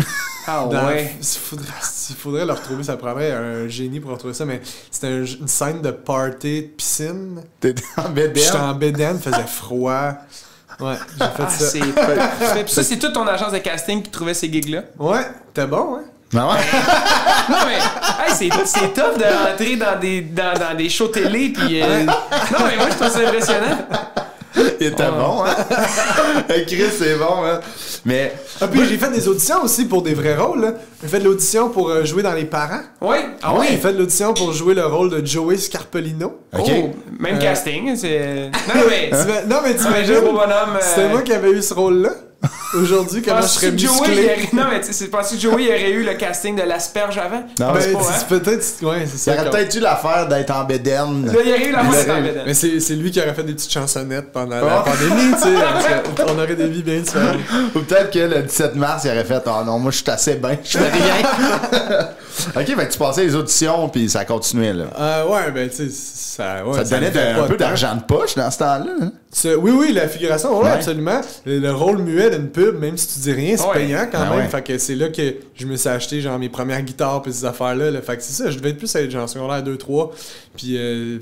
Ah ouais. Il faudrait le retrouver, ça prendrait un génie pour retrouver ça, mais c'était une scène de party de piscine. T'étais en bédaine. J'étais en Bédène, faisait froid. Ouais, j'ai fait ça. C'est parfait. Puis ça, c'est toute ton agence de casting qui trouvait ces gigs-là? Ouais, t'es bon, ouais. Ah ouais? Non, mais hey, c'est tough de rentrer dans des shows télé, puis... Non, mais moi, je trouve ça impressionnant. Il était bon, hein? Chris, c'est bon, hein? Mais. Ah, puis j'ai fait des auditions aussi pour des vrais rôles, là. J'ai fait de l'audition pour jouer dans Les Parents. Oui. Ah J'ai oui. fait de l'audition pour jouer le rôle de Joey Scarpolino. Ok. Oh, même casting. C'est... Non, mais Tu un imagines? beau bonhomme. C'était moi qui avais eu ce rôle-là. Aujourd'hui, comment je serais musclé. Non, mais tu sais, penses-tu que Joey aurait eu le casting de l'asperge avant? Non, Ben, c'est pas, hein? c'est peut-être... Ouais, c'est Il ça. aurait peut-être eu l'affaire d'être en bédaine. Là, il aurait eu la voix de Mais c'est lui qui aurait fait des petites chansonnettes pendant la pandémie, tu sais. On aurait des vies bien différentes. Ou peut-être que le 17 mars, il aurait fait « Ah non, moi, je suis assez bien, je fais rien. » Ok, fait que tu passais les auditions, puis ça continuait, là. Ouais, ben, tu sais, ça... Ouais, Ça te donnait fait un pas peu de temps. d'argent de poche dans ce temps-là. Hein? Oui, la figuration, ouais, Ouais. absolument. Le rôle muet d'une pub, même si tu dis rien, c'est Ouais. payant quand Ah même. ouais. Fait que c'est là que je me suis acheté genre mes premières guitares pis ces affaires-là. Là. Fait que c'est ça, je devais être plus être genre secondaire 2-3. Puis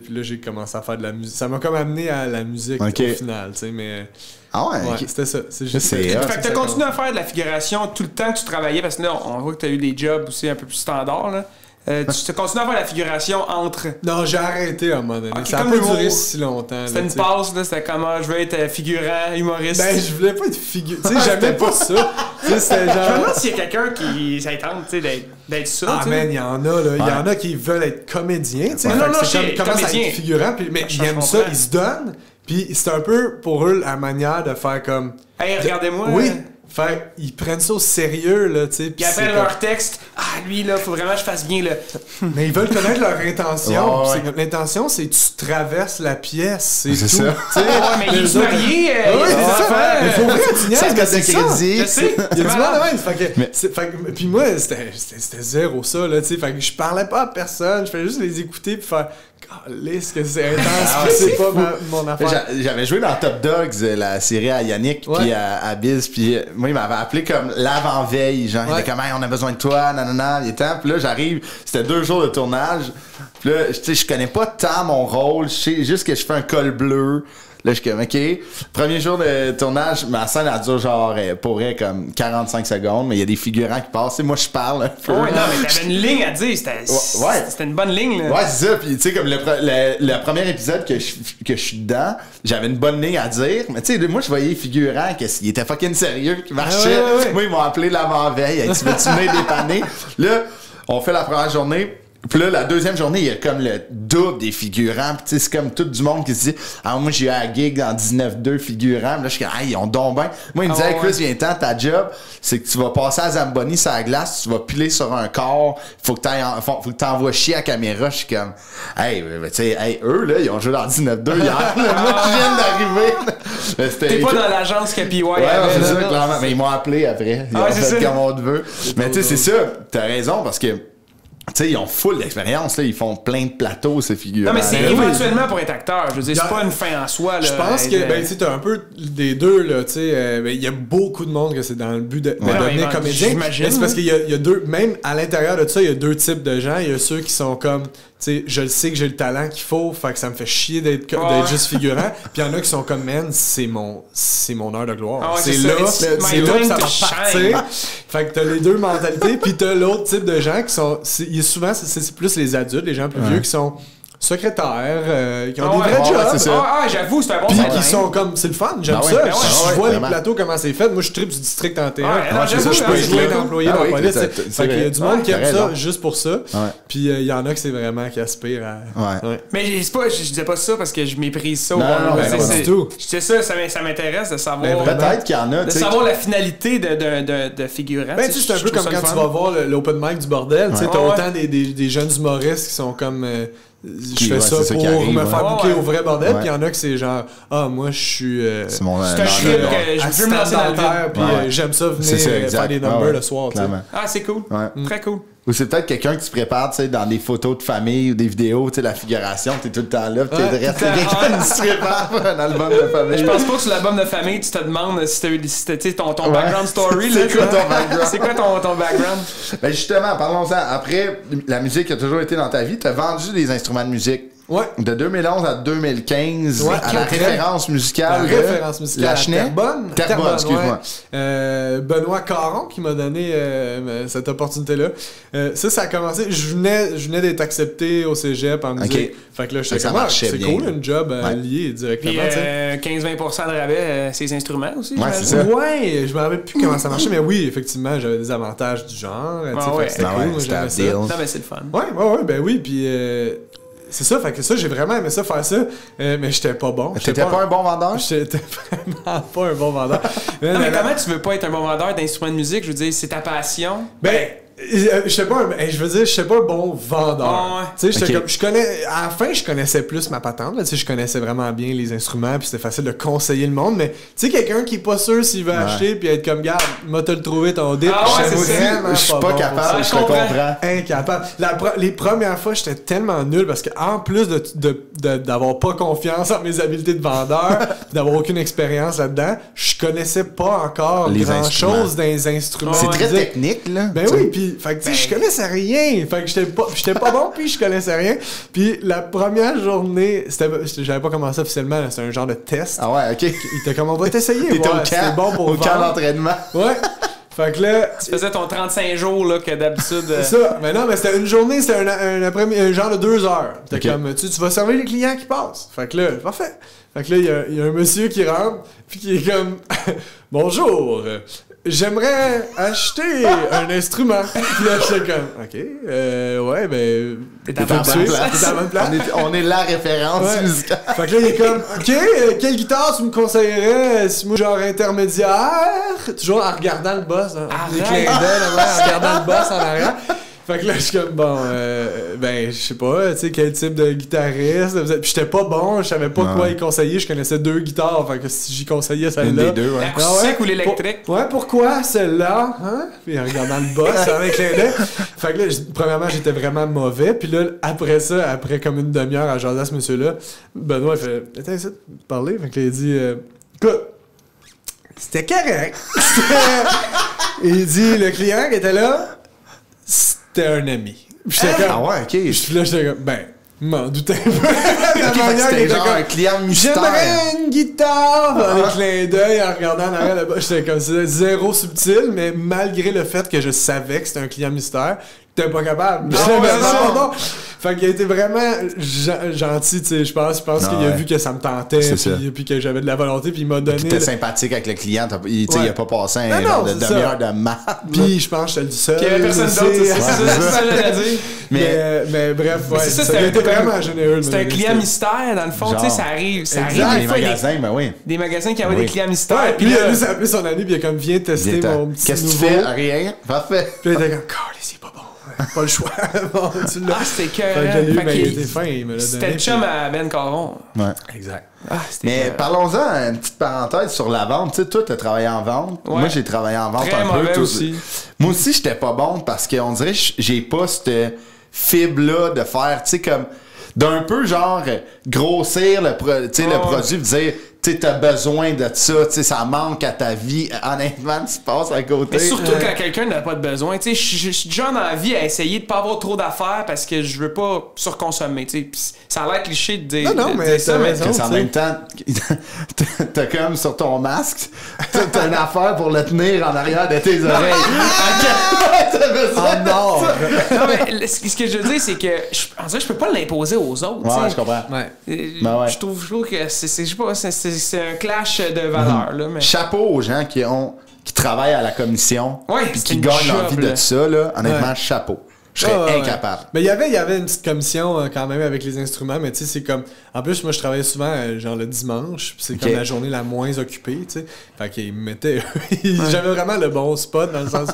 là, j'ai commencé à faire de la musique. Ça m'a comme amené à la musique Ok. au final, tu sais, mais... Ah ouais? Ouais, ok. c'était ça. C'est juste C'est ça. hot. Fait que t'as continué à faire de la figuration tout le temps que tu travaillais, parce que là, on voit que t'as eu des jobs aussi un peu plus standards, là. Tu continues à faire la figuration entre... Non, j'ai arrêté à un moment donné. Ok, Ça a comme pas l'humour. duré si longtemps. C'était là, une tu sais. passe, là, c'était comment je veux être figurant, humoriste. Ben, je voulais pas être figure. Tu sais, j'aimais pas ça. Tu sais, c'était Je me genre... demande s'il y a quelqu'un qui s'attend, tu sais, d'être ça, Ah, tu sais. man, il y en a, là. Il y en a qui veulent être comédiens, tu sais. Non, Fait que non, c'est chez- comme, commence à comédien. être figurant, puis, mais Je ils aiment ça, comprends. ils se donnent. Puis c'est un peu, pour eux, la manière de faire comme... Hey, regardez-moi. Oui, fait ils prennent ça au sérieux, là, tu sais. Puis après leur texte, lui, là, faut vraiment que je fasse bien, là. Mais ils veulent connaître leur intention. Ouais, Puis l'intention, c'est que tu traverses la pièce, c'est C'est tout. ça. Tu sais, Ouais, mais il les est autres- marié, Oui, il y a des c'est ça. enfants. Mais faut vrai, tu niaises, Ça, mais c'est c'est ça. crédit. Je sais. Il y a du malade. monde de même. Fait que, puis moi, c'était zéro ça, là, tu sais. Fait que je parlais pas à personne, je faisais juste les écouter puis faire calisse que c'est intense, Ah puis ouais, c'est c'est pas fou. mon affaire. J'avais joué dans Top Dogs, la série à Yannick, Ouais. puis à Biz, puis moi, il m'avait appelé comme l'avant-veille, genre, il Ouais. était comme, hey, on a besoin de toi, nanana, il était, puis là, j'arrive, c'était 2 jours de tournage, puis là, tu sais, je connais pas tant mon rôle, je sais juste que je fais un col bleu. Là, je suis comme, OK. Premier jour de tournage, ma scène, elle dure genre, pour elle, comme 45 secondes, mais il y a des figurants qui passent. Et moi, je parle un peu. Ouais, non, mais t'avais une ligne à dire. Ouais. C'était une bonne ligne, là. Ouais, c'est ça. Puis, tu sais, comme le premier épisode que je suis dedans, j'avais une bonne ligne à dire. Mais, tu sais, moi, je voyais les figurants qu'il était fucking sérieux, qui marchaient. Ouais. Moi, ils m'ont appelé l'avant-veille. Hey, tu veux-tu venir dépanner? Là, on fait la première journée. Puis là, la deuxième journée, il y a comme le double des figurants. Puis tu sais, c'est comme tout du monde qui se dit « Ah, moi, j'ai eu la gig dans 19-2 figurants. » Puis là, je suis comme « Ah, ils ont donc bien. » Moi, il me disait « Hey, Chris, viens-ten, ta job, c'est que tu vas passer à Zamboni sur la glace, tu vas piler sur un corps, faut que t'envoies chier à la caméra. » Je suis comme « Hey, tu sais, hey, eux, là, ils ont joué dans 19-2 hier. Moi, je viens d'arriver. » T'es pas dans l'agence que PY ouais, c'est ça, clairement. Mais ils m'ont appelé après. Ils ont fait comme on te veut. Mais tu sais, c'est ça. T'as raison, parce que tu sais, ils ont full d'expérience, là. Ils font plein de plateaux, ces figures. Non, mais c'est éventuellement pour être acteur. Je veux dire, c'est pas une fin en soi, là. Je pense que, ben, tu sais, t'as un peu des deux, là, tu sais. Il y a beaucoup de monde que c'est dans le but de devenir comédien. J'imagine. Mais c'est parce qu'il y a deux, même à l'intérieur de ça, il y a deux types de gens. Il y a ceux qui sont comme, tu sais, je le sais que j'ai le talent qu'il faut, fait que ça me fait chier d'être juste figurant. Puis il y en a qui sont comme, man, c'est mon heure de gloire. C'est là que ça va partir. Fait que t'as les deux mentalités. Puis t'as l'autre type de gens qui sont, souvent, c'est plus les adultes, les gens plus vieux qui sont secrétaires, qui ont des vrais jobs. J'avoue, c'est un bon Puis qui sont comme, c'est le fun, j'aime ça. Je vois les plateaux, comment c'est fait. Moi, je tripe du district 31. Je peux être plein d'employés dans la police. Fait qu'il y a du monde qui aime ça juste pour ça. Puis il y en a que c'est vraiment qui aspirent à. Mais je disais pas ça parce que je méprise ça. Non, pas du tout. Je disais ça, ça m'intéresse de savoir. Peut-être qu'il y en a. De savoir la finalité de figurant. Ben, tu sais, c'est un peu comme quand tu vas voir l'open mic du bordel. Tu sais, t'as autant des jeunes humoristes qui sont comme. Je fais ça pour me faire booker au vrai bordel, puis il y en a que c'est genre moi je suis c'est mon je veux me lancer dans le terre, puis j'aime ça venir faire des numbers le soir. Ah, c'est cool, très cool. Ou c'est peut-être quelqu'un qui se prépare, tu sais, dans des photos de famille ou des vidéos, tu sais, la figuration, t'es tout le temps là, pis t'es de rester quelqu'un qui se prépare pour un album de famille. Je pense pas que sur l'album de famille, tu te demandes si t'as ton background story. C'est quoi ton background? C'est quoi ton background? Ben justement, parlons-en. Après, la musique a toujours été dans ta vie. T'as vendu des instruments de musique. Ouais. De 2011 à 2015, à la référence musicale. La référence musicale. La Cheney. Terrebonne, excuse-moi. Benoît Caron qui m'a donné cette opportunité-là. Ça a commencé. Je venais d'être accepté au cégep en musique. Fait que là, je sais c'est cool, une job liée directement. Puis 15-20% de rabais, ces instruments aussi. Ouais, c'est ça. Ouais, je me rappelle plus comment ça marchait, mais oui, effectivement, j'avais des avantages du genre. C'était cool, moi j'aimais ça. Non, mais c'est le fun. Ouais, ben oui, puis. C'est ça, fait que ça, j'ai vraiment aimé ça, faire ça, mais j'étais pas bon. T'étais pas un bon vendeur? J'étais vraiment pas un bon vendeur. Mais comment tu veux pas être un bon vendeur d'instruments de musique? Je veux dire, c'est ta passion. Je sais pas un bon vendeur. Tu sais, à la fin, je connaissais plus ma patente, tu sais, je connaissais vraiment bien les instruments, puis c'était facile de conseiller le monde, mais tu sais, quelqu'un qui est pas sûr s'il veut acheter, puis être comme, garde, m'a te le trouvé ton dip, je suis pas capable, je te comprends. Incapable. Les premières fois, j'étais tellement nul, parce que en plus d'avoir pas confiance en mes habiletés de vendeur, d'avoir aucune expérience là-dedans, je connaissais pas encore grand-chose dans les instruments. C'est très technique, là. Ben oui, puis fait que tu sais, je connaissais rien. Fait que j'étais pas bon, puis je connaissais rien. Puis la première journée, j'avais pas commencé officiellement, c'était un genre de test. Ah ouais, ok. Il était comme, on va t'essayer. C'était bon pour au camp d'entraînement. Ouais. Fait que là... Tu faisais ton 35 jours, là, que d'habitude... C'est ça. Mais non, mais c'était une journée, c'était un genre de 2 heures. C'était comme, tu vas servir les clients qui passent. Fait que là, parfait. Fait que là, il y a un monsieur qui rentre, puis qui est comme, bonjour, j'aimerais acheter un instrument. Puis là, j'étais comme, ok, ouais, ben... T'es à la bonne place. On est la référence musicale. Fait que là, il est comme, ok, quelle guitare tu me conseillerais si moi, genre intermédiaire? Toujours en regardant le boss, les clins d'œil, en regardant le boss en arrière. Fait que là, je suis comme, bon, ben, je sais pas, tu sais, quel type de guitariste. Puis j'étais pas bon, je savais pas quoi y conseiller. Je connaissais 2 guitarres, fait que si j'y conseillais celle-là... Une des deux, l'acoustique ou l'électrique? Pourquoi celle-là? Hein? Puis en regardant le boss, avec les deux. Fait que là, premièrement, j'étais vraiment mauvais. Puis là, après comme une demi-heure à jaser à ce monsieur-là, Benoît, il fait, attends, essaie de parler. Fait que là, il dit, écoute, c'était correct. Il dit, le client qui était là, c'était un ami. Ah ouais, ok. Là, j'étais comme, ben, m'en doutais un peu. C'était genre un client mystère. J'aimerais une une guitare! Un clin d'œil en regardant en arrière là-bas. J'étais comme ça, zéro subtil, mais malgré le fait que je savais que c'était un client mystère, t'es pas capable. Non. Fait qu'il a été vraiment gentil, tu sais. Je pense qu'il a vu que ça me tentait, puis que j'avais de la volonté, puis il m'a donné. Puis t'es sympathique avec le client, il a pas passé un genre de demi-heure de maths. Puis je pense que j'étais le seul. Puis il y avait personne d'autre, c'est ça j'allais dire. Mais bref, ouais. Ça a été vraiment généreux. C'est un client mystère, dans le fond, tu sais, ça arrive. Des magasins, ben oui. Des magasins qui avaient des clients mystères. Puis lui, ça a appelé son ami, puis il a comme, viens tester mon petit. Qu'est-ce que tu fais? Rien. Parfait. Puis il était comme, c'est pas bon. Pas le choix. Bon, tu l'as. C'était que. Il était fin, il me l'a donné. C'était le chum à Ben Caron. Ouais. Exact. Mais parlons-en, une petite parenthèse sur la vente. Tu sais, toi, t'as travaillé en vente. Ouais. Moi, j'ai travaillé en vente très un peu. Mauvais aussi. Moi aussi, j'étais pas bon parce qu'on dirait que j'ai pas cette fibre-là de faire, tu sais, comme d'un peu genre grossir le produit, dire tu sais, t'as besoin de ça, tu sais, ça manque à ta vie. Honnêtement, tu passes à côté. Mais surtout quand quelqu'un n'a pas de besoin. Tu sais, je suis déjà dans la vie à essayer de pas avoir trop d'affaires parce que je veux pas surconsommer, tu sais. Pis ça a l'air cliché de dire, mais ça, mais en même temps, t'as comme sur ton masque, t'as une affaire pour le tenir en arrière de tes oreilles. Non, mais ce que je veux dire, c'est que on dirait que je peux pas l'imposer aux autres. Ouais, je comprends. Je trouve que c'est un clash de valeurs. Là, mais... Chapeau aux gens qui travaillent à la commission et qui gagnent leur vie de ça. Là. Honnêtement, chapeau. Je serais incapable. Mais il y avait une petite commission quand même avec les instruments, mais tu sais, c'est comme... En plus, moi, je travaillais souvent genre le dimanche, puis c'est comme la journée la moins occupée, tu sais. Fait qu'ils me mettaient... J'avais vraiment le bon spot, dans le sens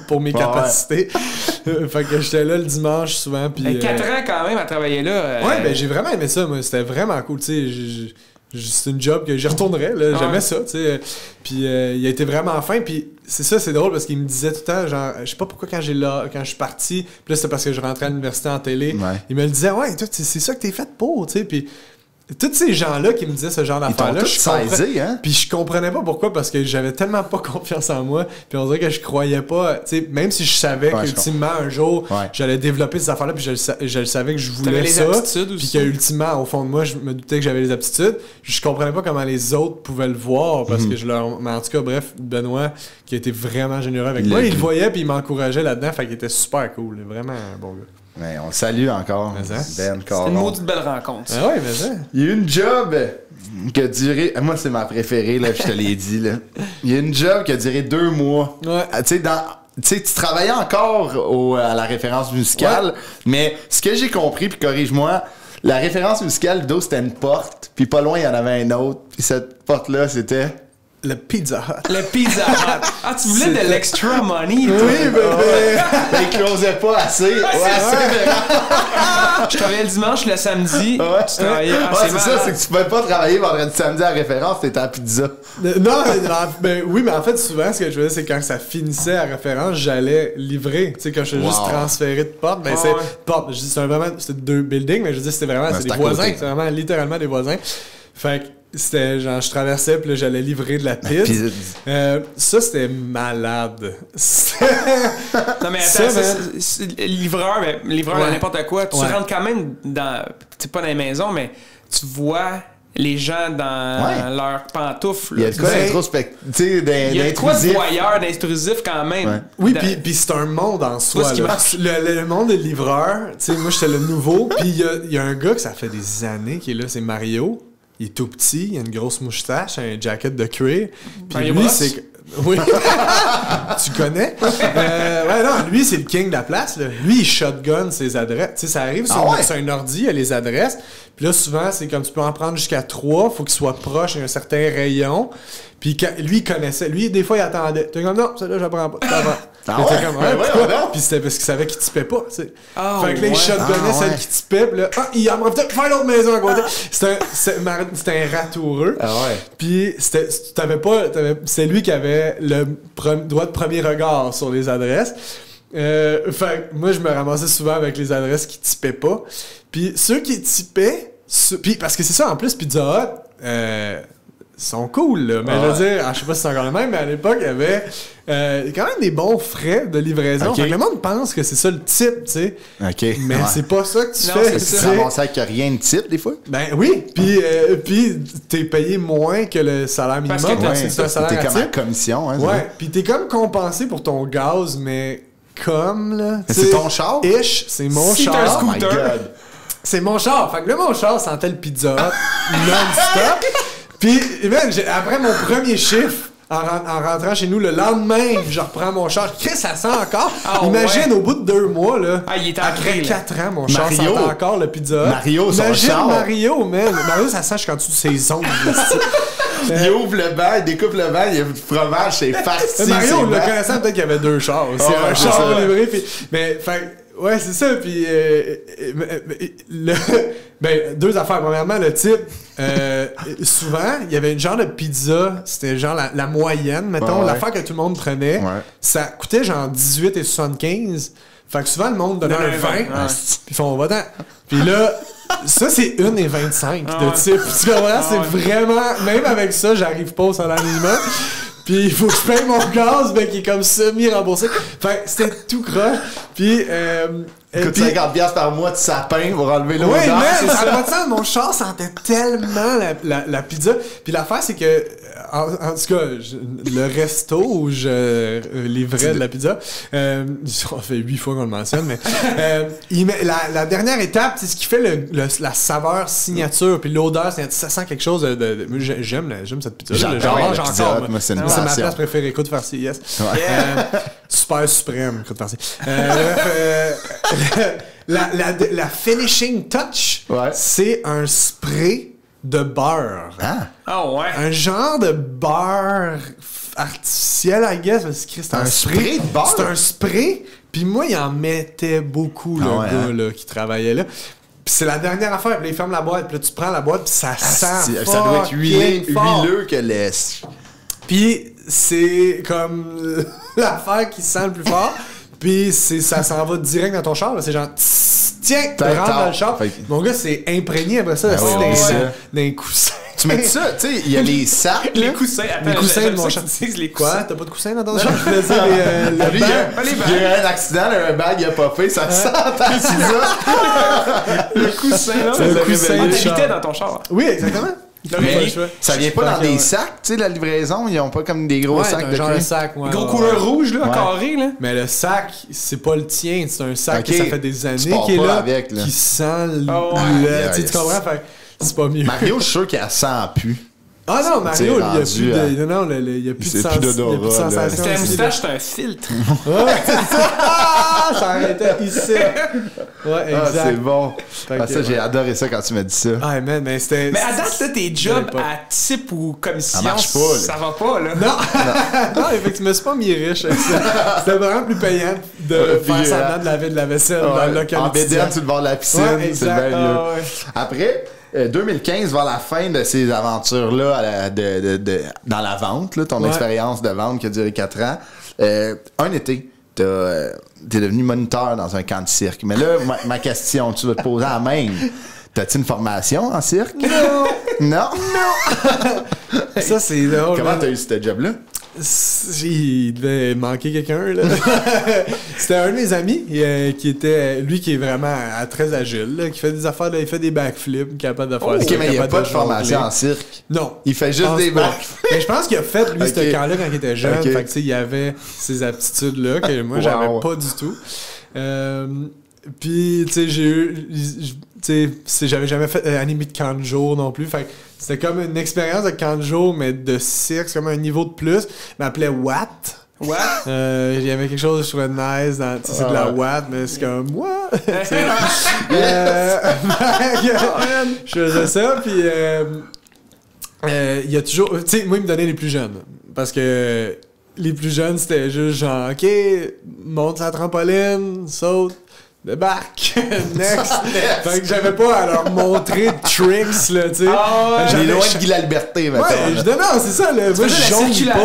pour mes capacités. Fait que j'étais là le dimanche souvent, puis... 4 ans quand même à travailler là. Ouais, ben j'ai vraiment aimé ça, moi. C'était vraiment cool, tu sais. C'est une job que j'y retournerais, là. J'aimais ça, tu sais. Puis il a été vraiment fin, puis c'est drôle parce qu'il me disait tout le temps, genre, je sais pas pourquoi quand je suis parti, puis là c'était parce que je rentrais à l'université en télé, il me le disait, ouais, toi, c'est ça que t'es fait pour, tu sais, puis tous ces gens-là qui me disaient ce genre d'affaires-là, puis je comprenais pas pourquoi, parce que j'avais tellement pas confiance en moi, puis on dirait que je croyais pas, tu sais, même si je savais qu'ultimement un jour j'allais développer ces affaires-là, puis je le savais que je voulais ça, puis qu'ultimement au fond de moi je me doutais que j'avais les aptitudes, je comprenais pas comment les autres pouvaient le voir, parce que mais en tout cas bref, Benoît qui a été vraiment généreux avec moi, il le voyait puis il m'encourageait là-dedans, fait qu'il était super cool, vraiment un bon gars. Mais on le salue encore, Ben Caron. C'est une maudite belle rencontre. Ah ouais, mais ça. Il y a eu une job qui a duré... Moi, c'est ma préférée, là, je te l'ai dit. Là. Il y a une job qui a duré 2 mois. Ouais. Tu sais, tu travaillais encore à la référence musicale, mais ce que j'ai compris, puis corrige-moi, la référence musicale, Ludo, c'était une porte, puis pas loin, il y en avait une autre, puis cette porte-là, c'était... Le Pizza Hut. Le Pizza Hut. Ah, tu voulais de l'extra money, toi. Oui, bébé. Il closait pas assez. Je travaillais le dimanche, le samedi. Tu travaillais... c'est ça, c'est que tu pouvais pas travailler vendredi samedi à référence, t'étais à pizza. Non, oui, mais en fait, souvent, ce que je faisais, c'est quand ça finissait à référence, j'allais livrer. Tu sais, quand je suis juste transféré de porte, ben c'est porte. Je dis, c'était 2 buildings, mais je dis, c'était vraiment, c'est des voisins. C'est vraiment littéralement des voisins. Fait que c'était genre, je traversais, puis là, j'allais livrer de la pizza. Ça, c'était malade. Non, mais attends, livreur de n'importe quoi, tu rentres quand même dans... Tu sais, pas dans les maisons, mais tu vois les gens dans leurs pantoufles. Il y a de quoi d'introspectif, il y a de quoi de voyeur, d'intrusif quand même. Ouais. Oui, puis c'est un monde en soi. Le monde de livreur, tu sais, moi, j'étais le nouveau, puis il y a un gars que ça fait des années qui est là, c'est Mario. Il est tout petit, il a une grosse moustache, un jacket de cuir. Puis lui, c'est... Oui. Tu connais? Non, lui, c'est le king de la place. Là. Lui, il shotgun ses adresses. Tu sais, ça arrive sur un ordi, il y a les adresses. Puis là, souvent, c'est comme tu peux en prendre jusqu'à 3. Faut qu'il soit proche, il y a un certain rayon. Puis lui, il connaissait. Lui, des fois, il attendait. T'es comme, non, celle-là, j'apprends pas. Puis c'était parce qu'il savait qu'il tipait pas, tu sais. Fait que là, il shotgunnait celle qui tipait. Puis là, il en profitait pour faire l'autre maison à côté. C'était un ratoureux. Puis c'est lui qui avait le droit de premier regard sur les adresses. Fait que moi, je me ramassais souvent avec les adresses qui tipaient pas. Puis ceux qui tipaient, parce que c'est ça, en plus, Pizza Hut, sont cool, là. Mais je veux dire, je sais pas si c'est encore le même, mais à l'époque, il y avait quand même des bons frais de livraison. Fait que le monde pense que c'est ça le type, tu sais. Mais c'est pas ça que tu fais. Tu ramasses avec rien de type, des fois? Ben oui, puis t'es payé moins que le salaire minimum. Parce que c'est un salaire t'es comme à commission, hein. Ouais, puis t'es comme compensé pour ton gaz, mais comme, là... C'est ton char? C'est mon char. C'est un scooter. Oh my God. C'est mon char. Fait que là, mon char sentait le pizza non-stop. Puis, man, après mon premier chiffre, en rentrant chez nous le lendemain, je reprends mon char. Qu'est-ce que ça sent encore? Imagine, au bout de 2 mois, là, il est après 4 ans, mon char sentait encore le pizza. Mario, son Imagine char. Mario, man. Mario, ça sent jusqu'en dessous de ses ongles. Il ouvre le banc, il découpe le banc, il y a du fromage, c'est farci. Mario, le connaissant, peut-être qu'il y avait 2 chars. C'est un char livré. Mais, ouais, c'est ça. Puis, ben, 2 affaires. Premièrement, le type, souvent, il y avait une genre de pizza, c'était genre la moyenne, mettons, l'affaire que tout le monde prenait. Ça coûtait genre 18,75. Fait que souvent, le monde donnait un 20. Puis ils font, va-t'en. Puis là, ça, c'est 1,25 de type. Tu comprends? C'est vraiment, même avec ça, j'arrive pas au salaire minimum. Puis il faut que je paye mon gaz, mais qui est comme semi-remboursé. Fait que c'était tout croche. Puis... coûte 50$ par mois de sapin pour enlever l'odeur. Oui, mais ça n'a pas de sens. Mon char sentait tellement la pizza. Puis l'affaire, c'est que... En tout cas, le resto où je livrais de la pizza, ça fait 8 fois qu'on le mentionne, mais la dernière étape, c'est ce qui fait la saveur signature, puis l'odeur, ça sent quelque chose de j'aime cette pizza. J'adore encore. Moi, c'est ma place préférée. Écoute farci, yes. Super suprême, écoute farci. La finishing touch, c'est un spray de beurre. Ouais. Un genre de beurre artificiel, I guess. C'est un spray de beurre? C'est un spray. Puis moi, il en mettait beaucoup, le gars là, qui travaillait là. Puis c'est la dernière affaire. Puis là, il ferme la boîte. Puis là, tu prends la boîte. Puis ça sent ça doit être huileux que laisse. Puis c'est comme l'affaire qui sent le plus fort. Puis ça s'en va direct dans ton char. Là. C'est genre... Tiens, rentre dans le char. Mon gars, c'est imprégné après ça. C'est d'un coussin. Tu mets ça, tu sais, il y a les sacs. Les coussins, attends. Les coussins de mon char. Quoi? T'as pas de coussin dans ton char? Je voulais dire le il y a eu un accident, un bag il a popé, ça sent c'est ça. Le coussin, là. C'est le coussin de char. Dans ton char. Oui, exactement. Mais ça vient pas dans des sacs, tu sais, la livraison, ils ont pas comme des gros sacs de genre de sac, gros couleur rouge, là, carré, là. Mais le sac, c'est pas le tien, c'est un sac que ça fait des années qui est là, qui sent tu comprends? Fait c'est pas mieux. Mario, je suis sûr qu'il sent plus. Ah non, Mario, il y a plus de sensation. C'est la moustache, c'est un filtre. Ouais, c'est ça. Ça arrêtait ici. Ouais, exact. C'est bon. Ça, j'ai adoré ça quand tu m'as dit ça. Ah, man, mais c'était... Mais à date, là, tes jobs à type ou commission, ça marche pas, ça va pas, là. Non, effectivement, je me suis pas mis riche avec ça. C'était vraiment plus payant de faire semblant de laver de la vaisselle dans le local. En bédaine, sur le bord de la piscine, c'est bien mieux. Après... 2015, vers la fin de ces aventures-là dans la vente, là, ton expérience de vente qui a duré 4 ans, un été, t'es devenu moniteur dans un camp de cirque. Mais là, ma question, tu vas te poser à la même. T'as-tu une formation en cirque? Non? Ça, c'est drôle. Comment t'as eu ce job-là? Il devait manquer quelqu'un, là. C'était un de mes amis qui était... Lui qui est vraiment très agile, là, qui fait des affaires, il fait des backflips, capable de faire ça. OK, mais il n'y a pas de formation en cirque. Non. Il fait juste des backflips. Mais je pense qu'il a fait, lui, ce camp-là quand il était jeune. Fait que, tu sais, il avait ces aptitudes-là que moi, j'avais pas du tout. Puis, j'avais jamais fait animé de camp de jour non plus. Fait que c'était comme une expérience de camp de jour, mais de cirque, c'est comme un niveau de plus. Il m'appelait Watt. What? Il y avait quelque chose que je trouvais nice dans... c'est de la Watt, mais c'est comme... What? Je faisais ça, puis... il y a toujours... Tu sais, moi, il me donnait les plus jeunes. Parce que les plus jeunes, c'était juste genre... OK, monte sa trampoline, saute. Débarque! Next! Fait que j'avais pas à leur montrer de tricks, là, tu sais. J'ai loin de Guy la Liberté, maintenant. Ouais, non, c'est ça, là. Moi, je jongle pas.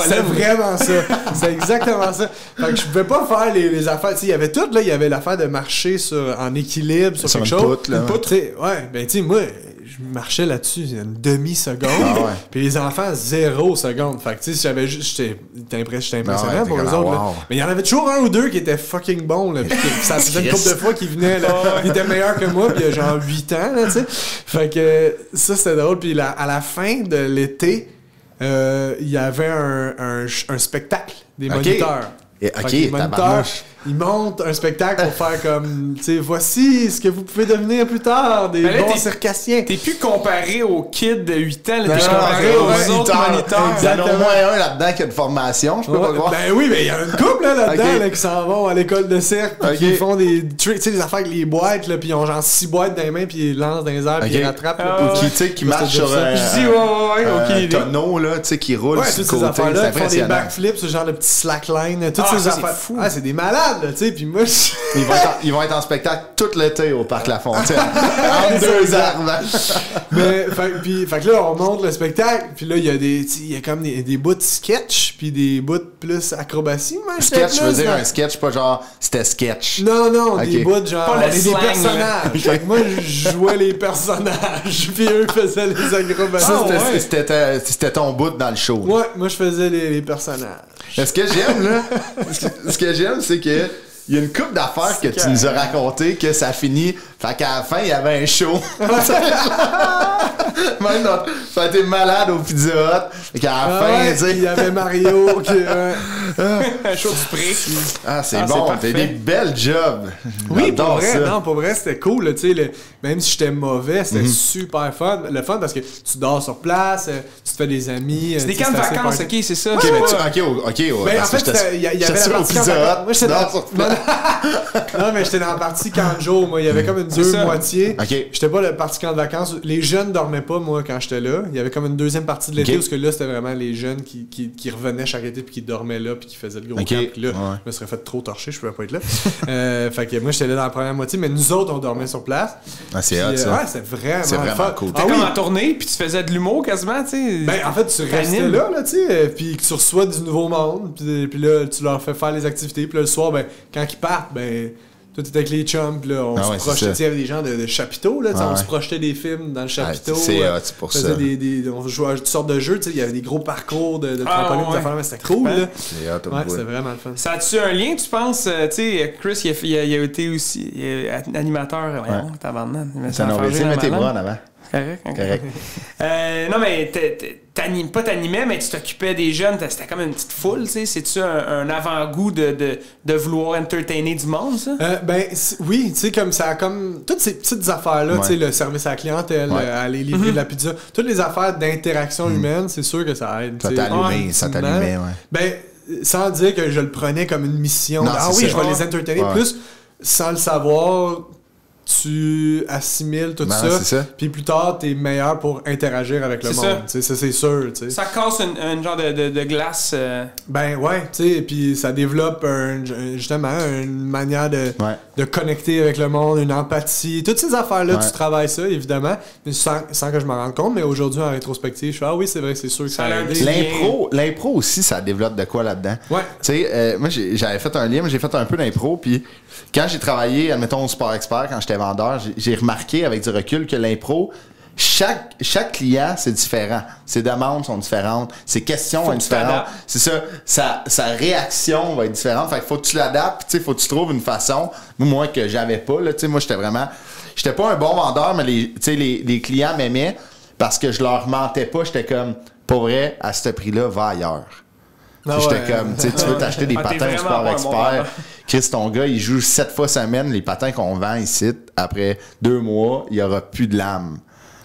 C'est vraiment ça. C'est exactement ça. Fait que je pouvais pas faire les affaires. Tu sais, il y avait tout, là. Il y avait l'affaire de marcher en équilibre sur quelque chose. Une poutre, là. Ouais, ben, tu sais, moi, je marchais là-dessus une demi-seconde. Puis les enfants, 0 seconde. Fait que tu sais, j'étais impressionnant pour eux autres. Là. Mais il y en avait toujours un ou deux qui étaient fucking bons. Là, puis ça faisait une couple de fois qu'ils venaient. Ils étaient meilleurs que moi, puis il y a genre 8 ans. Là, tu sais. Fait que ça, c'était drôle. Puis à la fin de l'été, il y avait un spectacle des moniteurs. Les moniteurs, ils montent un spectacle pour faire comme, tu sais, voici ce que vous pouvez devenir plus tard, des bons circassiens. T'es plus comparé aux kids de 8 ans, t'es comparé aux autres moniteurs. Il y en a au moins un là-dedans qui a une formation, je peux pas croire. Ben oui, mais il y a une couple là-dedans là, qui s'en vont à l'école de cirque, qui font des tricks, tu sais, des affaires avec les boîtes, là, puis ils ont genre 6 boîtes dans les mains, puis ils lancent dans les airs, puis ils rattrapent. Ou qui marchent sur un tonneau, là, tu sais, qui roule sur le côté. Ils font des backflips, ce genre de petits slackline, toutes ces affaires. C'est des malades. Tu sais, puis moi, ils vont être en spectacle tout l'été au Parc La Fontaine. Entre 2 arbres. Mais, fait que là, on monte le spectacle, puis là, il y a comme des bouts de sketch, puis des bouts plus acrobacie. Sketch, je veux dire un sketch, pas genre, c'était sketch. Non, des bouts genre, des personnages. Fait que moi, je jouais les personnages, puis eux faisaient les acrobaties. C'était ton bout dans le show. Ouais, moi, je faisais les personnages. Mais ce que j'aime, là, ce que j'aime, c'est que il y a une couple d'affaires que tu nous as racontées que ça finit. Fait qu'à la fin, il y avait un show. Même ça a été malade au Pizza Hut. Fait qu'à la fin, tu sais. Il y avait Mario. Un show du prix. C'est bon. T'as des belles jobs. Oui, pour vrai. Non, pour vrai, c'était cool. Tu sais, même si j'étais mauvais, c'était super fun. Le fun parce que tu dors sur place, tu te fais des amis. C'est des camps de vacances, ok, c'est ça. Ok. Mais en fait, il y avait la partie camp de vacances. Moi, j'étais non, mais j'étais dans la partie camp de jour. Moi, il y avait comme une moitié. J'étais pas le parti camp de vacances. Les jeunes dormaient pas, moi, quand j'étais là. Il y avait comme une deuxième partie de l'été parce que là, c'était vraiment les jeunes qui revenaient chaque été puis qui dormaient là puis qui faisaient le gros camp. Puis là, je me serais fait trop torcher, je pouvais pas être là. Fait que moi, j'étais là dans la première moitié, mais nous autres, on dormait sur place. C'est hot, ça. Ouais, c'est vraiment cool. T'étais comme en tournée puis tu faisais de l'humour quasiment, tu sais. Ben, en fait, tu restais là, tu sais, puis tu reçois du nouveau monde, puis là, tu leur fais faire les activités, puis là, le soir, ben, quand ils partent, ben, toi, t'étais avec les chums, pis là, on se projetait, il y avait des gens de chapiteaux, là, on se projetait des films dans le chapiteau. C'est pour ça. On jouait à toutes sortes de jeux, il y avait des gros parcours de trampoline, mais c'était cool, là. C'était vraiment le fun. Ça a-tu un lien, tu penses? Tu sais, Chris, il a été aussi animateur, Ça aurait été mettre tes bras en avant. Correct. Non, mais pas t'animais, mais tu t'occupais des jeunes. C'était comme une petite foule, tu sais. C'est-tu un avant-goût de vouloir entertainer du monde, ça? Oui, tu sais, comme ça, comme toutes ces petites affaires-là, tu sais, le service à la clientèle, aller livrer de la pizza, toutes les affaires d'interaction humaine, c'est sûr que ça aide. Ça t'allumait, ouais. Ben, sans dire que je le prenais comme une mission. Non, je vais les entertainer. Plus, sans le savoir, tu assimiles tout ça. Puis plus tard, t'es meilleur pour interagir avec le monde. Ça, c'est sûr. T'sais. Ça casse un genre de glace. Ben ouais, tu sais. Puis ça développe justement une manière de connecter avec le monde, une empathie. Toutes ces affaires-là, tu travailles ça, évidemment, mais sans que je m'en rende compte. Mais aujourd'hui, en rétrospective, je fais oui, c'est vrai, c'est sûr que ça a aidé. L'impro aussi, ça développe de quoi là-dedans? Ouais. Tu sais, moi, j'avais fait un livre, j'ai fait un peu d'impro. Puis quand j'ai travaillé, admettons, au Sport Expert, quand j'étais vendeur, j'ai remarqué avec du recul que l'impro, chaque client, c'est différent. Ses demandes sont différentes. Ses questions sont différentes. C'est ça. Sa réaction va être différente. Fait qu'il faut que tu l'adaptes. Il faut que tu trouves une façon. Moi, que j'avais pas. Là, moi, j'étais pas un bon vendeur, mais les clients m'aimaient parce que je leur mentais pas. J'étais comme, pour vrai, à ce prix-là, va ailleurs. J'étais comme, tu veux t'acheter des patins au Sport Expert. Chris, ton gars, il joue 7 fois semaine. Les patins qu'on vend ici, après 2 mois, il n'y aura plus de lame.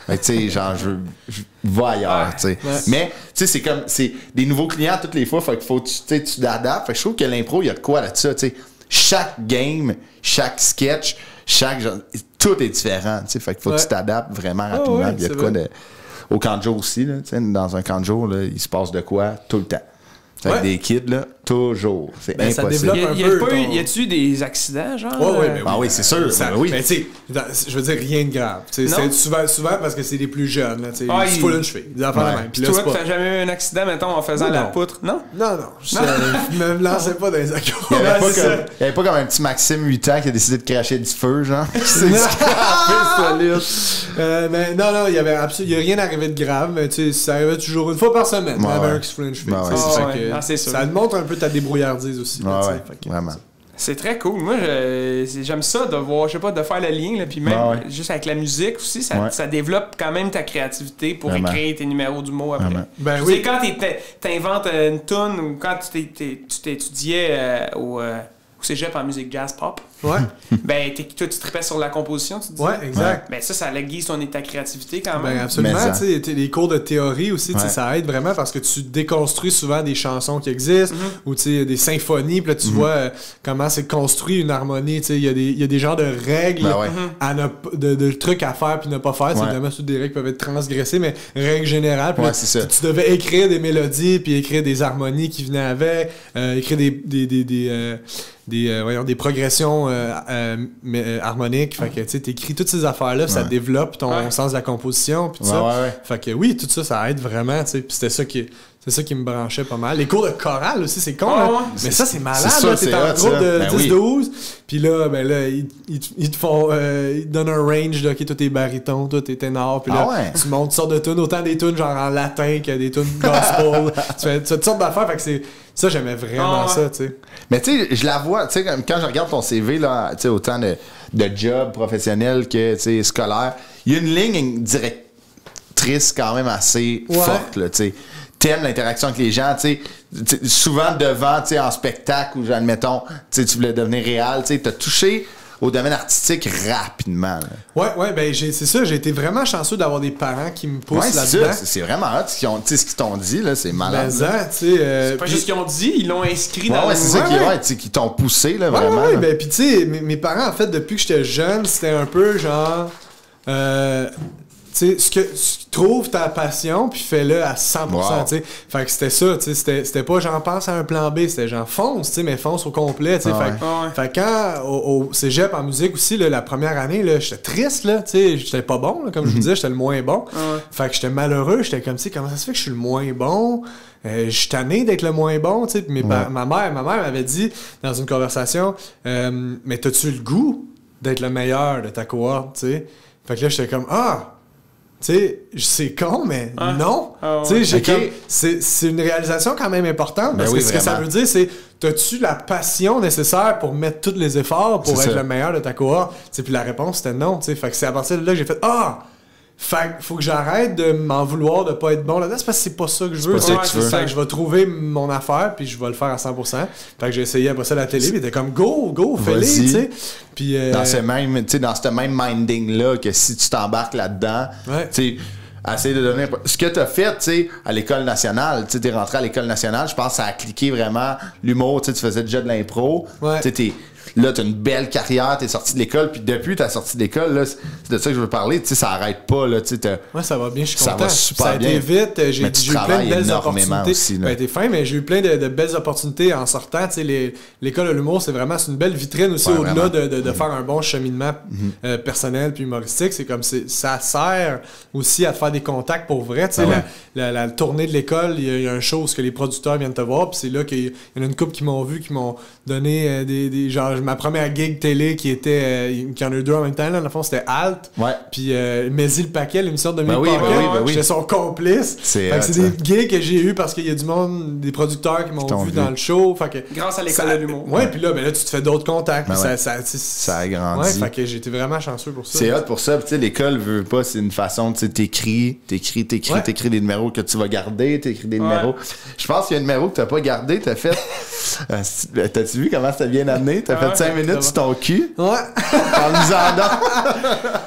Mais tu sais, genre, je vais ailleurs, tu sais. Mais, tu sais, c'est des nouveaux clients toutes les fois. Fait qu'il faut que tu t'adaptes. Fait que je trouve que l'impro, il y a de quoi là-dessus, tu sais. Chaque game, chaque sketch, tout est différent, tu sais. Fait qu'il faut que tu t'adaptes vraiment rapidement. Il y a de quoi au camp de jour aussi, là, tu sais. Dans un camp de jour, là, il se passe de quoi tout le temps. Avec des kids, là, Toujours. C'est impossible. Ça développe un peu. Y a-tu eu des accidents, genre? Oui, c'est sûr. Oui. Mais tu sais, je veux dire, rien de grave. C'est souvent parce que c'est les plus jeunes. Là, il se fout une cheville. Des affaires de même. Puis toi, t'as jamais eu un accident, mettons, en faisant la poutre? Non? Non. Je me lançais pas dans les accords. Il y avait pas comme un petit Maxime 8 ans qui a décidé de cracher du feu, genre. C'est mais non, il y a rien arrivé de grave, mais tu sais, ça arrivait toujours une fois par semaine. Il y avait un qui se fout une cheville. C'est sûr. Ça montre un peu ta débrouillardise aussi. Vraiment. C'est très cool. Moi, j'aime ça de voir, je sais pas, de faire le lien, là, puis même juste avec la musique aussi, ça développe quand même ta créativité pour écrire tes numéros d'humour après. Ben oui. Quand t'inventes une tune ou quand tu t'étudiais au cégep en musique jazz pop, ben toi tu tripais sur la composition, tu dis. Ouais, exact. Ben ça l'aiguise ta créativité quand même. Ben absolument, tu sais, les cours de théorie aussi, ça aide vraiment parce que tu déconstruis souvent des chansons qui existent ou tu sais des symphonies, puis là tu vois comment c'est construit une harmonie, tu sais, il y a des genres de règles de trucs à faire puis ne pas faire, évidemment toutes des règles peuvent être transgressées, mais règles générales, puis tu devais écrire des mélodies puis écrire des harmonies qui venaient avec, écrire des progressions harmoniques. Fait que tu sais, t'écris toutes ces affaires-là, ça développe ton sens de la composition puis tout ça. Fait que oui, tout ça aide vraiment, tu sais. Puis c'était ça qui me branchait pas mal. Les cours de chorale aussi, c'est con, mais ça, c'est malade. T'es en groupe de 10-12, puis là, ils te font... ils te donnent un range de « OK, toi, t'es baryton, toi, t'es ténor », puis là, tu montes toutes sortes de tunes, autant des tunes genre en latin que des tunes gospel. tu fais toutes sortes d'affaires, fait que c'est... Ça, j'aimais vraiment ça, tu sais. Mais tu sais, je la vois, tu sais, quand je regarde ton CV, là, tu sais, autant de jobs professionnels que, tu sais, scolaires, il y a une ligne directrice quand même assez forte, là, tu sais. T'aimes l'interaction avec les gens, tu sais, souvent devant, tu sais, en spectacle ou, admettons, tu voulais devenir réel, tu sais, t'as touché au domaine artistique rapidement. Là. Ouais, ben c'est ça, j'ai été vraiment chanceux d'avoir des parents qui me poussent là-dedans. C'est vraiment hot, ce qu'ils t'ont dit, là, c'est malade. C'est pas juste ce qu'ils ont dit, ils l'ont inscrit dans le... c'est ça qui t'ont poussé, là, vraiment. Ouais, ben puis tu sais, mes parents, en fait, depuis que j'étais jeune, c'était un peu genre... tu sais, trouve ta passion puis fais-le à 100%, tu sais. Fait que c'était ça, tu sais, c'était pas j'en pense à un plan B, c'était genre fonce, tu sais, mais fonce au complet, tu sais. Fait que quand au cégep en musique aussi, là, la première année, là, j'étais triste, là, tu sais, j'étais pas bon, là, comme je vous disais, j'étais le moins bon. Fait que j'étais malheureux, j'étais comme, tu sais, comment ça se fait que je suis le moins bon? Je suis tanné d'être le moins bon, tu sais. Ma mère m'avait dit dans une conversation, mais t'as-tu le goût d'être le meilleur de ta cohorte, tu sais? Fait que là, j'étais comme, tu sais, c'est con, mais non. Tu sais, c'est une réalisation quand même importante parce que ce que ça veut dire, c'est t'as-tu la passion nécessaire pour mettre tous les efforts pour être le meilleur de ta cohorte? Puis la réponse, c'était non. T'sais. Fait que c'est à partir de là que j'ai fait fait faut que j'arrête de m'en vouloir de pas être bon là-dedans. C'est parce que c'est pas ça que je veux. Fait que je vais trouver mon affaire puis je vais le faire à 100%. Fait que j'ai essayé après ça la télé puis t'es comme go, fais-le, tu sais. Puis dans ce même minding-là que si tu t'embarques là-dedans, tu sais, essayer de donner... Ce que t'as fait, tu sais, à l'École nationale, tu sais, t'es rentré à l'École nationale, je pense que ça a cliqué vraiment l'humour, tu sais, tu faisais déjà de l'impro. Tu sais, là, t'as une belle carrière, t'es sorti de l'école, puis depuis ta sortie de l'école, là, c'est de ça que je veux parler, tu sais, ça arrête pas, là, tu sais. Ouais, ça va bien, je suis content. Ça va super ça a été vite, j'ai eu plein de belles opportunités. Aussi, t'es fin, mais j'ai eu plein de belles opportunités en sortant, tu sais, l'école de l'humour, c'est une belle vitrine aussi, au-delà de faire un bon cheminement personnel puis humoristique, c'est comme, ça sert aussi à te faire des contacts pour vrai, tu sais, la tournée de l'école, il y a un show où les producteurs viennent te voir, puis c'est là qu'il y en a une couple qui m'ont vu, qui m'ont donné des genre ma première gig télé qui était qui en a eu deux en même temps là, dans le fond c'était Alt puis Mézi le Paquet, l'émission de Dominique Paquet, j'étais son complice, c'est des gigs que j'ai eu parce qu'il y a du monde, des producteurs qui m'ont vu dans le show, fait que grâce à l'école de l'humour puis là tu te fais d'autres contacts, ça a grandi, fait que j'ai été vraiment chanceux pour ça. C'est hot pour ça, tu sais, l'école veut pas, c'est une façon, tu sais, t'écris des numéros que tu vas garder, t'écris des numéros, je pense qu'il y a un numéro que t'as pas gardé, t'as fait t'as-tu vu comment ça vient amené? T'as fait 5 minutes sur ton cul. Ouais. En misant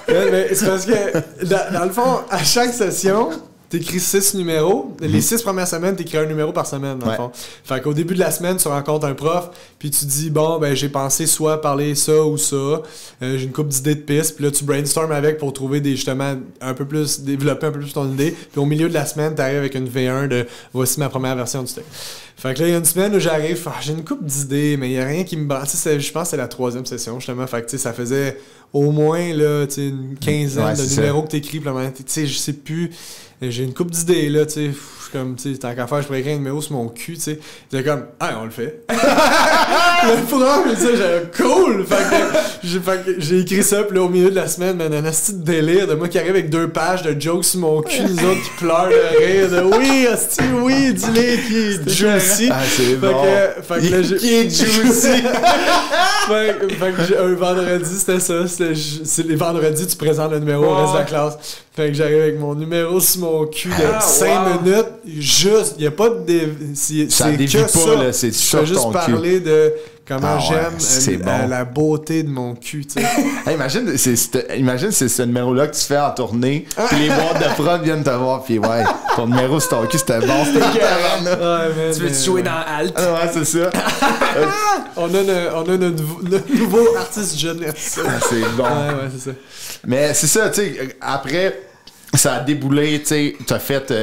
mais c'est parce que, dans le fond, à chaque session, t'écris 6 numéros. Les 6 premières semaines, t'écris un numéro par semaine, dans le fond. Fait qu'au début de la semaine, tu rencontres un prof, puis tu dis, bon, ben j'ai pensé soit parler ça ou ça. J'ai une couple d'idées de pistes, puis là, tu brainstorm avec pour trouver justement, développer un peu plus ton idée. Puis au milieu de la semaine, t'arrives avec une V1 de voici ma première version du texte. Fait que là, il y a une semaine où j'arrive, j'ai une couple d'idées, mais il n'y a rien qui me branche. Je pense que c'est la 3e session, justement. Fait que ça faisait au moins là, une quinzaine de numéros que t'écris. Tu sais, je sais plus. J'ai une couple d'idées, là, tu sais. Comme, tu sais, tant qu'à faire, je pourrais écrire un numéro sur mon cul, tu sais. J'étais comme, on le fait. Le prof, tu sais, j'ai cool! Fait que j'ai écrit ça, puis là, au milieu de la semaine, un asti de délire de moi qui arrive avec 2 pages de jokes sur mon cul, nous autres qui pleurent de rire, de oui, asti, oui, dis-le, qui est juicy. Ah, c'est bon. Fait que là, qui est juicy. fait que un vendredi, c'était ça. C'est les vendredis, tu présentes le numéro au reste de la classe. Fait que j'arrive avec mon numéro sur mon cul de 5 minutes, juste, il n'y a pas de... Ça dévie pas, ça. Là, c'est sur ton cul. Je juste parler de comment j'aime bon. la beauté de mon cul, tu sais. Hey, imagine, c'est ce numéro-là que tu fais en tournée, puis les boîtes de prod viennent te voir, puis ouais, ton numéro sur ton cul, c'était bon, c'était carrément. Tu veux-tu jouer dans Alt? Ouais, c'est ça. On a notre nouveau artiste jeunesse. C'est bon. Ouais, c'est ça. Mais c'est ça, tu sais, après, ça a déboulé, tu sais, t'as fait...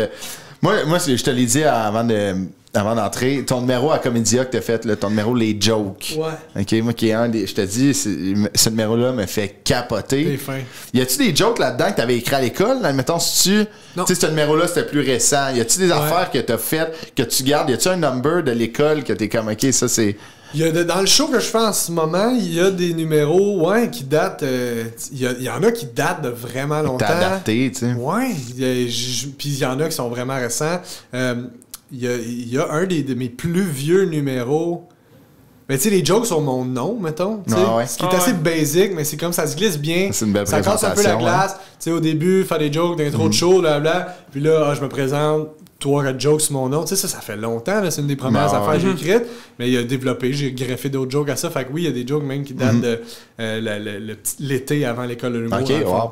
Moi, je te l'ai dit avant d'entrer, ton numéro à Comédia que t'as fait, là, ton numéro Les Jokes. Ouais. OK, moi qui est un des... Je te dis, ce numéro-là me fait capoter. C'est fin. Y a-tu des jokes là-dedans que t'avais écrit à l'école? Admettons, si tu sais, ce numéro-là, c'était plus récent. Y a-tu des affaires que t'as faites, que tu gardes? Y a-tu un number de l'école que t'es comme, OK, ça, c'est... Dans le show que je fais en ce moment, il y a des numéros qui datent... Il y en a qui datent de vraiment longtemps. T'as adapté, tu sais. Ouais. Puis il y en a qui sont vraiment récents. Il y a un de mes plus vieux numéros... Mais tu sais, les jokes sur mon nom, mettons. Ce qui est assez basic, mais c'est comme ça se glisse bien. C'est une belle ça casse un peu la glace. Ouais. Tu sais, au début, faire des jokes d'intro de show, blablabla. Puis là, je me présente... 3-4 jokes sur mon nom, tu sais, ça fait longtemps, là, c'est une des premières affaires que j'ai écrites, mais il a développé, j'ai greffé d'autres jokes à ça, fait que oui, il y a des jokes même qui datent de l'été avant l'école de l'humour. OK, wow.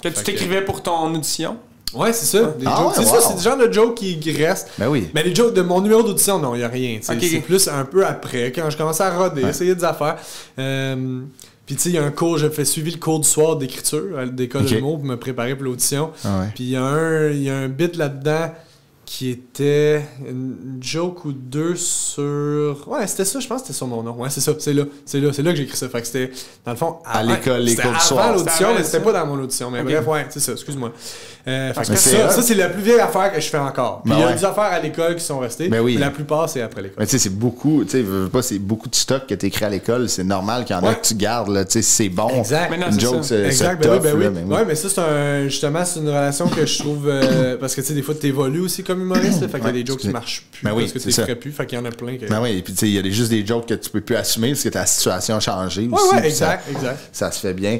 Que tu t'écrivais pour ton audition? Ouais, c'est ça. C'est le genre de joke qui reste. Ben oui. Mais les jokes de mon numéro d'audition, non, il n'y a rien. Okay. C'est plus un peu après, quand je commençais à roder, essayer des affaires. Puis tu sais, il y a un cours, j'ai suivi le cours du soir d'écriture à l'école de l'humour pour me préparer pour l'audition. Puis il y a un bit là-dedans qui était une joke ou deux sur... Ouais, c'était ça, je pense que c'était sur mon nom. Ouais, c'est ça, c'est là que j'ai écrit ça. Fait que c'était, dans le fond... À l'école du soir. Avant l'audition, mais c'était pas dans mon audition. Mais bref, ouais, c'est ça, excuse-moi. Ça, c'est la plus vieille affaire que je fais encore. Puis il y a des affaires à l'école qui sont restées, mais la plupart, c'est après l'école. Mais tu sais, c'est beaucoup, c'est beaucoup de stock que tu écris à l'école. C'est normal qu'il y en a que tu gardes, là. Tu sais, c'est bon. Exact. Une joke, c'est tough, oui. Ouais, mais ça, justement, c'est une relation que je trouve... parce que, tu sais, des fois, tu évolues aussi comme humoriste. Fait qu'il y a des jokes qui marchent plus parce que tu les ferais plus. Fait qu'il y en a plein que... Ben oui, et puis tu sais, il y a juste des jokes que tu peux plus assumer parce que ta situation a changé aussi. Ouais, exact. Ça se fait bien.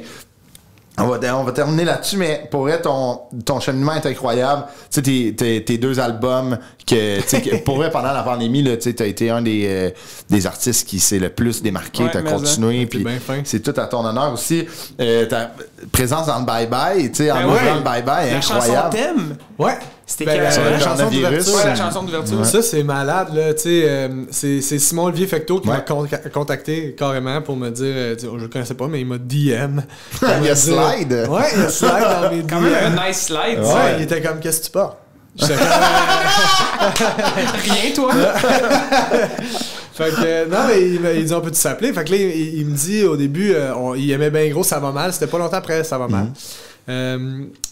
On va terminer là-dessus, mais pour vrai, ton cheminement est incroyable. Tu sais, tes 2 albums pour vrai, pendant la pandémie, là, tu sais, t'as été un des artistes qui s'est le plus démarqué. T'as continué, puis c'est tout à ton honneur aussi. Ta présence dans le Bye Bye, tu sais, en ouvrant le Bye Bye, est incroyable. La chanson thème. Ouais. C'était la chanson d'ouverture. Ouais, la chanson d'ouverture. Ouais. Ça, c'est malade, là. Tu sais, c'est Simon Olivier Fecteau qui m'a contacté carrément pour me dire, je le connaissais pas, mais il m'a DM. Il y a slide. Ouais, il y a slide dans mes DM. Quand même un nice slide. Ouais, il était comme, qu'est-ce que tu portes? J'étais comme... Rien, toi? Fait que, non, mais il dit, on peut-tu s'appeler? Fait que là, il me dit, au début, il aimait bien gros Ça va mal. C'était pas longtemps après Ça va mal.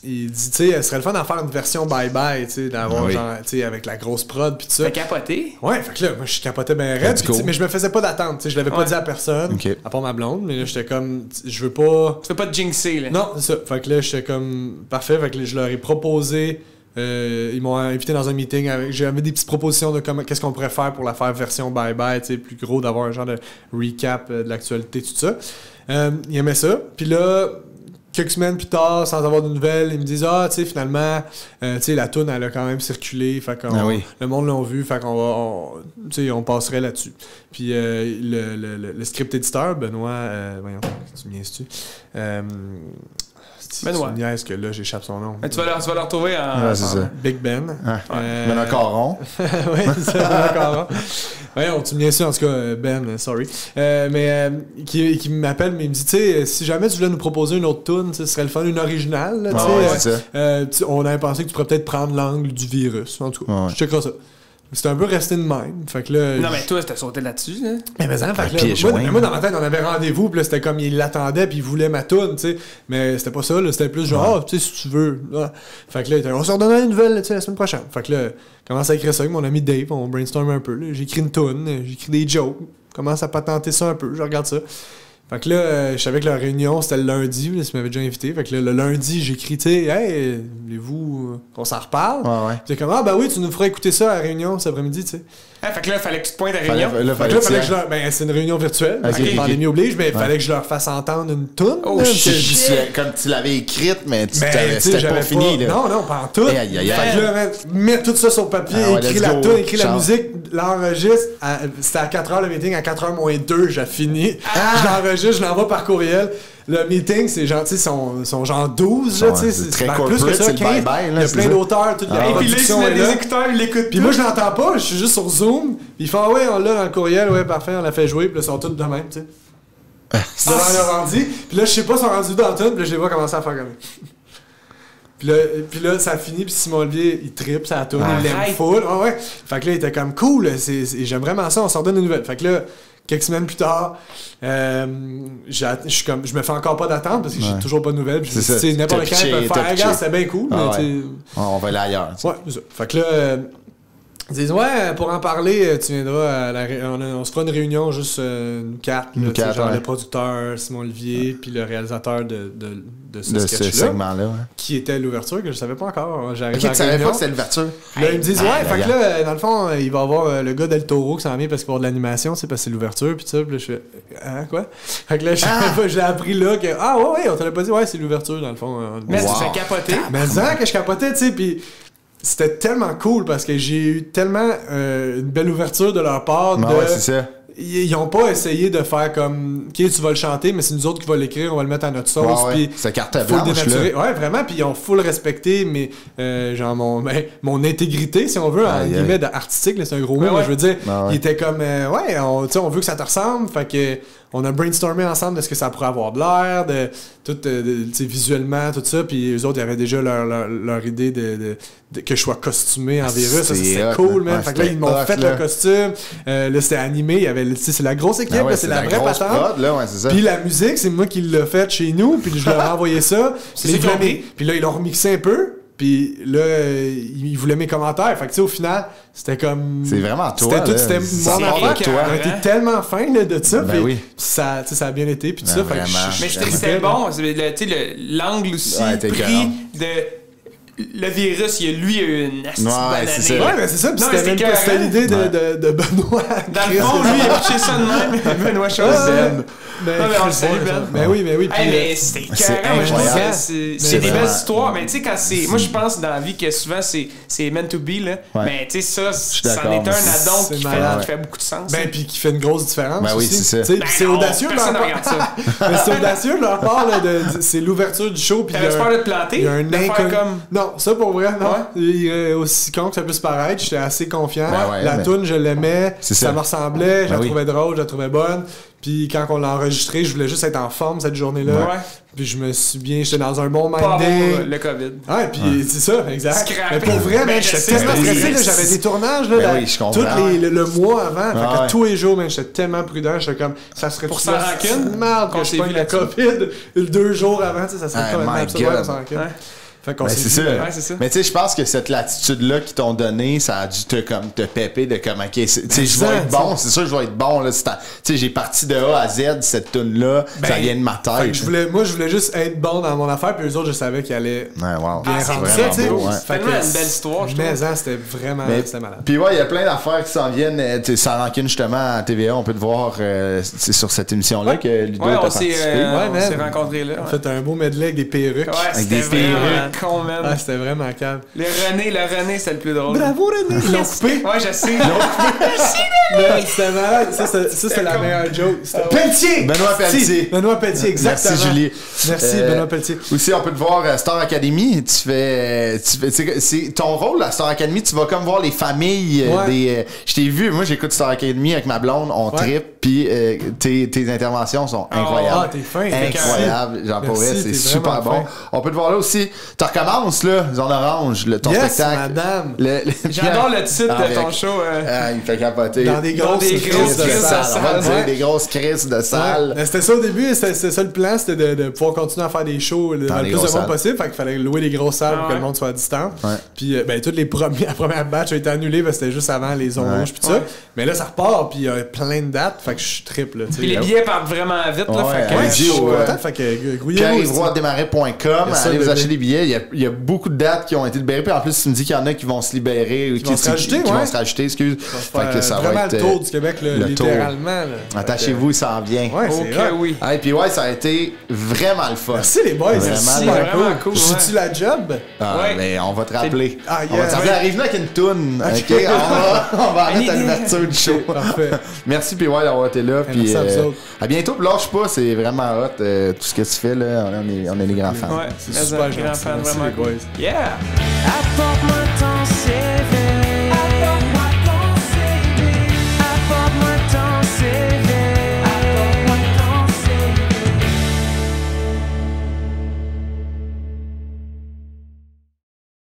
Il dit, tu sais, ce serait le fun d'en faire une version bye-bye, tu sais, d'avoir genre, tu sais, avec la grosse prod pis tout ça. T'as capoté? Ouais, fait que là, moi, je capotais bien raide, mais je me faisais pas d'attente, tu sais, je l'avais pas dit à personne, à part ma blonde, mais là, j'étais comme, je veux pas... Tu veux pas te jinxer, là? Non, c'est ça. Fait que là, j'étais comme, parfait, fait que là, je leur ai proposé, ils m'ont invité dans un meeting, j'avais des petites propositions de qu'est-ce qu'on pourrait faire pour la faire version bye-bye, tu sais, plus gros, d'avoir un genre de recap de l'actualité, tout ça. Ils aimaient ça, puis là... Quelques semaines plus tard, sans avoir de nouvelles, ils me disent tu sais, finalement, tu sais, la toune, elle a quand même circulé, fait qu'on le monde l'a vu, fait qu'on tu sais, on passerait là-dessus. Puis le script éditeur, Benoît, voyons, tu me niaises-tu? Benoît. C'est une niaise que là, j'échappe son nom. Mais tu vas le retrouver en... Ouais, c'est ça. Big Ben. Benoît Caron. Oui, c'est ça, Benoît Caron. Ouais, tu me viens sûr, en tout cas, Ben, sorry. Qui m'appelle, mais il me dit, tu sais, si jamais tu voulais nous proposer une autre tune, ce serait le fun, une originale. On avait pensé que tu pourrais peut-être prendre l'angle du virus. En tout cas, je checkerai ça. C'était un peu resté de même. Fait que là, non, mais toi, t'as sauté là-dessus, là. Mais hein, fait que là, moi, dans ma tête, on avait rendez-vous, puis là, c'était comme il l'attendait, puis il voulait ma toune, tu sais. Mais c'était pas ça, là. C'était plus genre, tu sais, si tu veux. Là. Fait que là, on s'en redonnait une nouvelle, tu sais, la semaine prochaine. Fait que là, commence à écrire ça avec mon ami Dave, on brainstorm un peu. J'écris une toune, j'écris des jokes, commence à patenter ça un peu, je regarde ça. Fait que là, je savais que la réunion, c'était le lundi, là, tu m'avais déjà invité. Fait que là, le lundi, j'écris, tu sais, hey, voulez-vous qu'on s'en reparle? Ouais. C'est comme, ah, ben oui, tu nous feras écouter ça à la réunion cet après-midi, tu sais. Fait que là, il fallait que tu te pointes à la réunion. Fallait que je leur... Ben, c'est une réunion virtuelle, parce que pandémie oblige, mais il fallait que je leur fasse entendre une toune. Oh, comme tu l'avais écrite, mais c'était pas fini, là. Non, pas en tout. Fait que là, mets tout ça sur papier, écris la toune, écris la musique, l'enregistre. C'était à 4h le meeting, à 4h moins 2, j'ai fini. Je l'enregistre, je l'envoie par courriel. Le meeting, c'est genre, tu sais, sont genre 12, là, tu sais, c'est très plus que ça, 15. Il y a plein d'auteurs, toute la production est là. Et puis là, il se met des écouteurs, il l'écoute. Puis moi, je l'entends pas, je suis juste sur Zoom. Puis il fait, ouais, on l'a dans le courriel, ouais, parfait, on l'a fait jouer. Puis là, ils sont tous de même, tu sais. Devant leur ordi. Puis là, je sais pas, ils sont rendus dans le tout, puis là, je les vois commencer à faire comme Puis là, ça finit, puis Simon Olivier, il trippe, ça tourne, il l'aime full. Ouais. Fait que là, il était comme cool, j'aime vraiment ça, on s'en donne une nouvelle. Fait que là, quelques semaines plus tard, je me fais encore pas d'attente parce que j'ai toujours pas de nouvelles. Puis n'importe quand, ils peuvent faire, regarde, c'est bien cool. On va aller ailleurs. Ouais, c'est ça. Fait que là, ils disent, ouais, pour en parler, tu viendras on se fera une réunion, juste une carte. Genre le producteur Simon Olivier, puis le réalisateur de ce sketch-là. Segment-là, qui était l'ouverture, que je savais pas encore. J'arrive tu savais pas que c'était l'ouverture? Là, ils me disent, ouais, fait que là, dans le fond, il va y avoir le gars d'El Toro qui s'en vient parce qu'il va y avoir de l'animation, c'est parce que c'est l'ouverture, puis ça, puis là, je fais, hein, quoi? Fait que là, j'ai appris là que, ouais, on te l'a pas dit, ouais, c'est l'ouverture, dans le fond. Mais tu fais capoter. Mais disant que je capotais, tu sais, puis c'était tellement cool parce que j'ai eu tellement une belle ouverture de leur part. Ouais, c'est ça. Ils ont pas essayé de faire comme ok, tu vas le chanter, mais c'est nous autres qui va l'écrire, on va le mettre à notre sauce. C'est carte blanche, là. Ouais, vraiment, puis ils ont full respecté genre mon intégrité, si on veut, en guillemets, artistique, là, c'est un gros mot, mais je veux dire, il était comme on veut que ça te ressemble, fait que on a brainstormé ensemble de ce que ça pourrait avoir de l'air, de tout, visuellement, tout ça, puis eux autres, ils avaient déjà leur idée de que je sois costumé en virus, ça c'était cool, man. Fait que là, ils m'ont fait le costume, là, c'était animé, il y avait, c'est la grosse équipe, là, c'est la vraie patente. Puis la musique, c'est moi qui l'ai faite chez nous, puis je leur ai envoyé ça. Puis là, ils l'ont remixé un peu. Puis là, il voulait mes commentaires. Fait que tu sais, au final, c'était comme... C'est vraiment toi, C'était mon affaire. On a été tellement fin là, de ça. Puis ça a bien été. Puis tout ça. Mais c'était bon. L'angle aussi pris de... Le virus, lui, a eu une astuce bananée. Ouais, mais c'est ça. Puis c'était l'idée de Benoît. Dans le fond, lui, il a pitché ça de même. Benoît Chose. Mais on le salue, Ben. Mais oui. Mais c'était carrément. C'est des belles histoires. Mais tu sais, quand c'est. Moi, je pense dans la vie que souvent, c'est meant to be, là. Mais tu sais, ça, c'en est un addon qui fait beaucoup de sens. Ben, puis qui fait une grosse différence. Ben oui, c'est ça. C'est audacieux de leur part. Mais c'est audacieux de leur part, c'est l'ouverture du show. T'avais peur de te planter? Il y a un inconnu. Non, ça pour vrai, non. Aussi con que ça puisse paraître, j'étais assez confiant. La toune, je l'aimais, ça me ressemblait, je la trouvais drôle, je la trouvais bonne. Puis quand on l'a enregistré, je voulais juste être en forme cette journée-là. Puis je me suis bien... J'étais dans un bon minding. Le COVID. Ouais, puis c'est ça, exact. Mais pour vrai, j'étais tellement stressé. J'avais des tournages là, tout le mois avant. Fait que tous les jours, j'étais tellement prudent. J'étais comme, ça serait pour sans rancune. Merde que je pogne la COVID 2 jours avant. Ça serait pas mal absurde sans rancune. Fait qu'on c'est ça. Mais tu sais, je pense que cette latitude-là qu'ils t'ont donnée, ça a dû te pepper de comme, ok, tu sais, je vais être bon, c'est sûr, je vais être bon, là. Tu sais, j'ai parti de A à Z, cette tune-là, ça vient de ma tête. Je voulais juste être bon dans mon affaire, puis les autres, je savais qu'ils allaient bien rentrer, tu sais. C'est tellement une belle histoire, je trouve. Mais c'était vraiment, c'était malade. Puis ouais, il y a plein d'affaires qui s'en viennent, sans rancune, justement, à TVA, on peut te voir, c'est sur cette émission-là que Ludo a participé. On s'est rencontrés là. On a fait un beau medley avec des perruques. Avec des perruques. con, man. Ah, c'était vraiment calme. Le René, c'est le plus drôle. Bravo, René! Ils l'ont coupé. Ouais, je sais. C'était malade. Ça, c'est la meilleure joke. Pelletier! Benoît Pelletier. Benoît Pelletier, exactement. Merci, Julie. Merci, Benoît Pelletier. Aussi, on peut te voir à Star Academy. C'est ton rôle à Star Academy. Tu vas comme voir les familles des. Je t'ai vu, moi, j'écoute Star Academy avec ma blonde. On trippe. Puis tes interventions sont incroyables. Ah, t'es fin. Incroyable. J'en pourrais, c'est super bon. On peut te voir là aussi. Tu recommences, là, Zone Orange, ton spectacle. Madame. J'adore le titre de ton show. Il fait capoter. Dans des grosses crises de salle. On va dire des grosses crises de salle. C'était ça au début, c'était ça le plan, c'était de pouvoir continuer à faire des shows devant le plus de monde possible. Fait qu'il fallait louer des grosses salles pour que le monde soit à distance. Puis, toutes les la première batch a été annulée parce que c'était juste avant les Zones Rouges. Puis tout ça. Mais là, ça repart. Puis il y a plein de dates. Fait que je suis triple. Puis les billets partent vraiment vite. Fait que Pierre-Yvroidesmarais.com. Allez vous acheter des billets. Il y a beaucoup de dates qui ont été libérées. Puis en plus, tu me dis qu'il y en a qui vont se libérer. Qui vont se rajouter, excuse. Fait que ça va être le tour du Québec, littéralement. Attachez-vous, il s'en vient. Ouais, c'est oui. Et puis ça a été vraiment le fun. Merci les boys. Vraiment cool. J'ai-tu la job? Mais on va te rappeler. On va te rappeler. Arrive-nous avec une toune. OK? On va arrêter à l'ouverture du show. Parfait. Merci PY d'avoir été là. Puis à bientôt. Lâche pas, c'est vraiment hot. Tout ce que tu fais, là, on est des grands fans. Ouais, c'est super grand fan, vraiment cool. boys. Yeah! Apporte-moi ton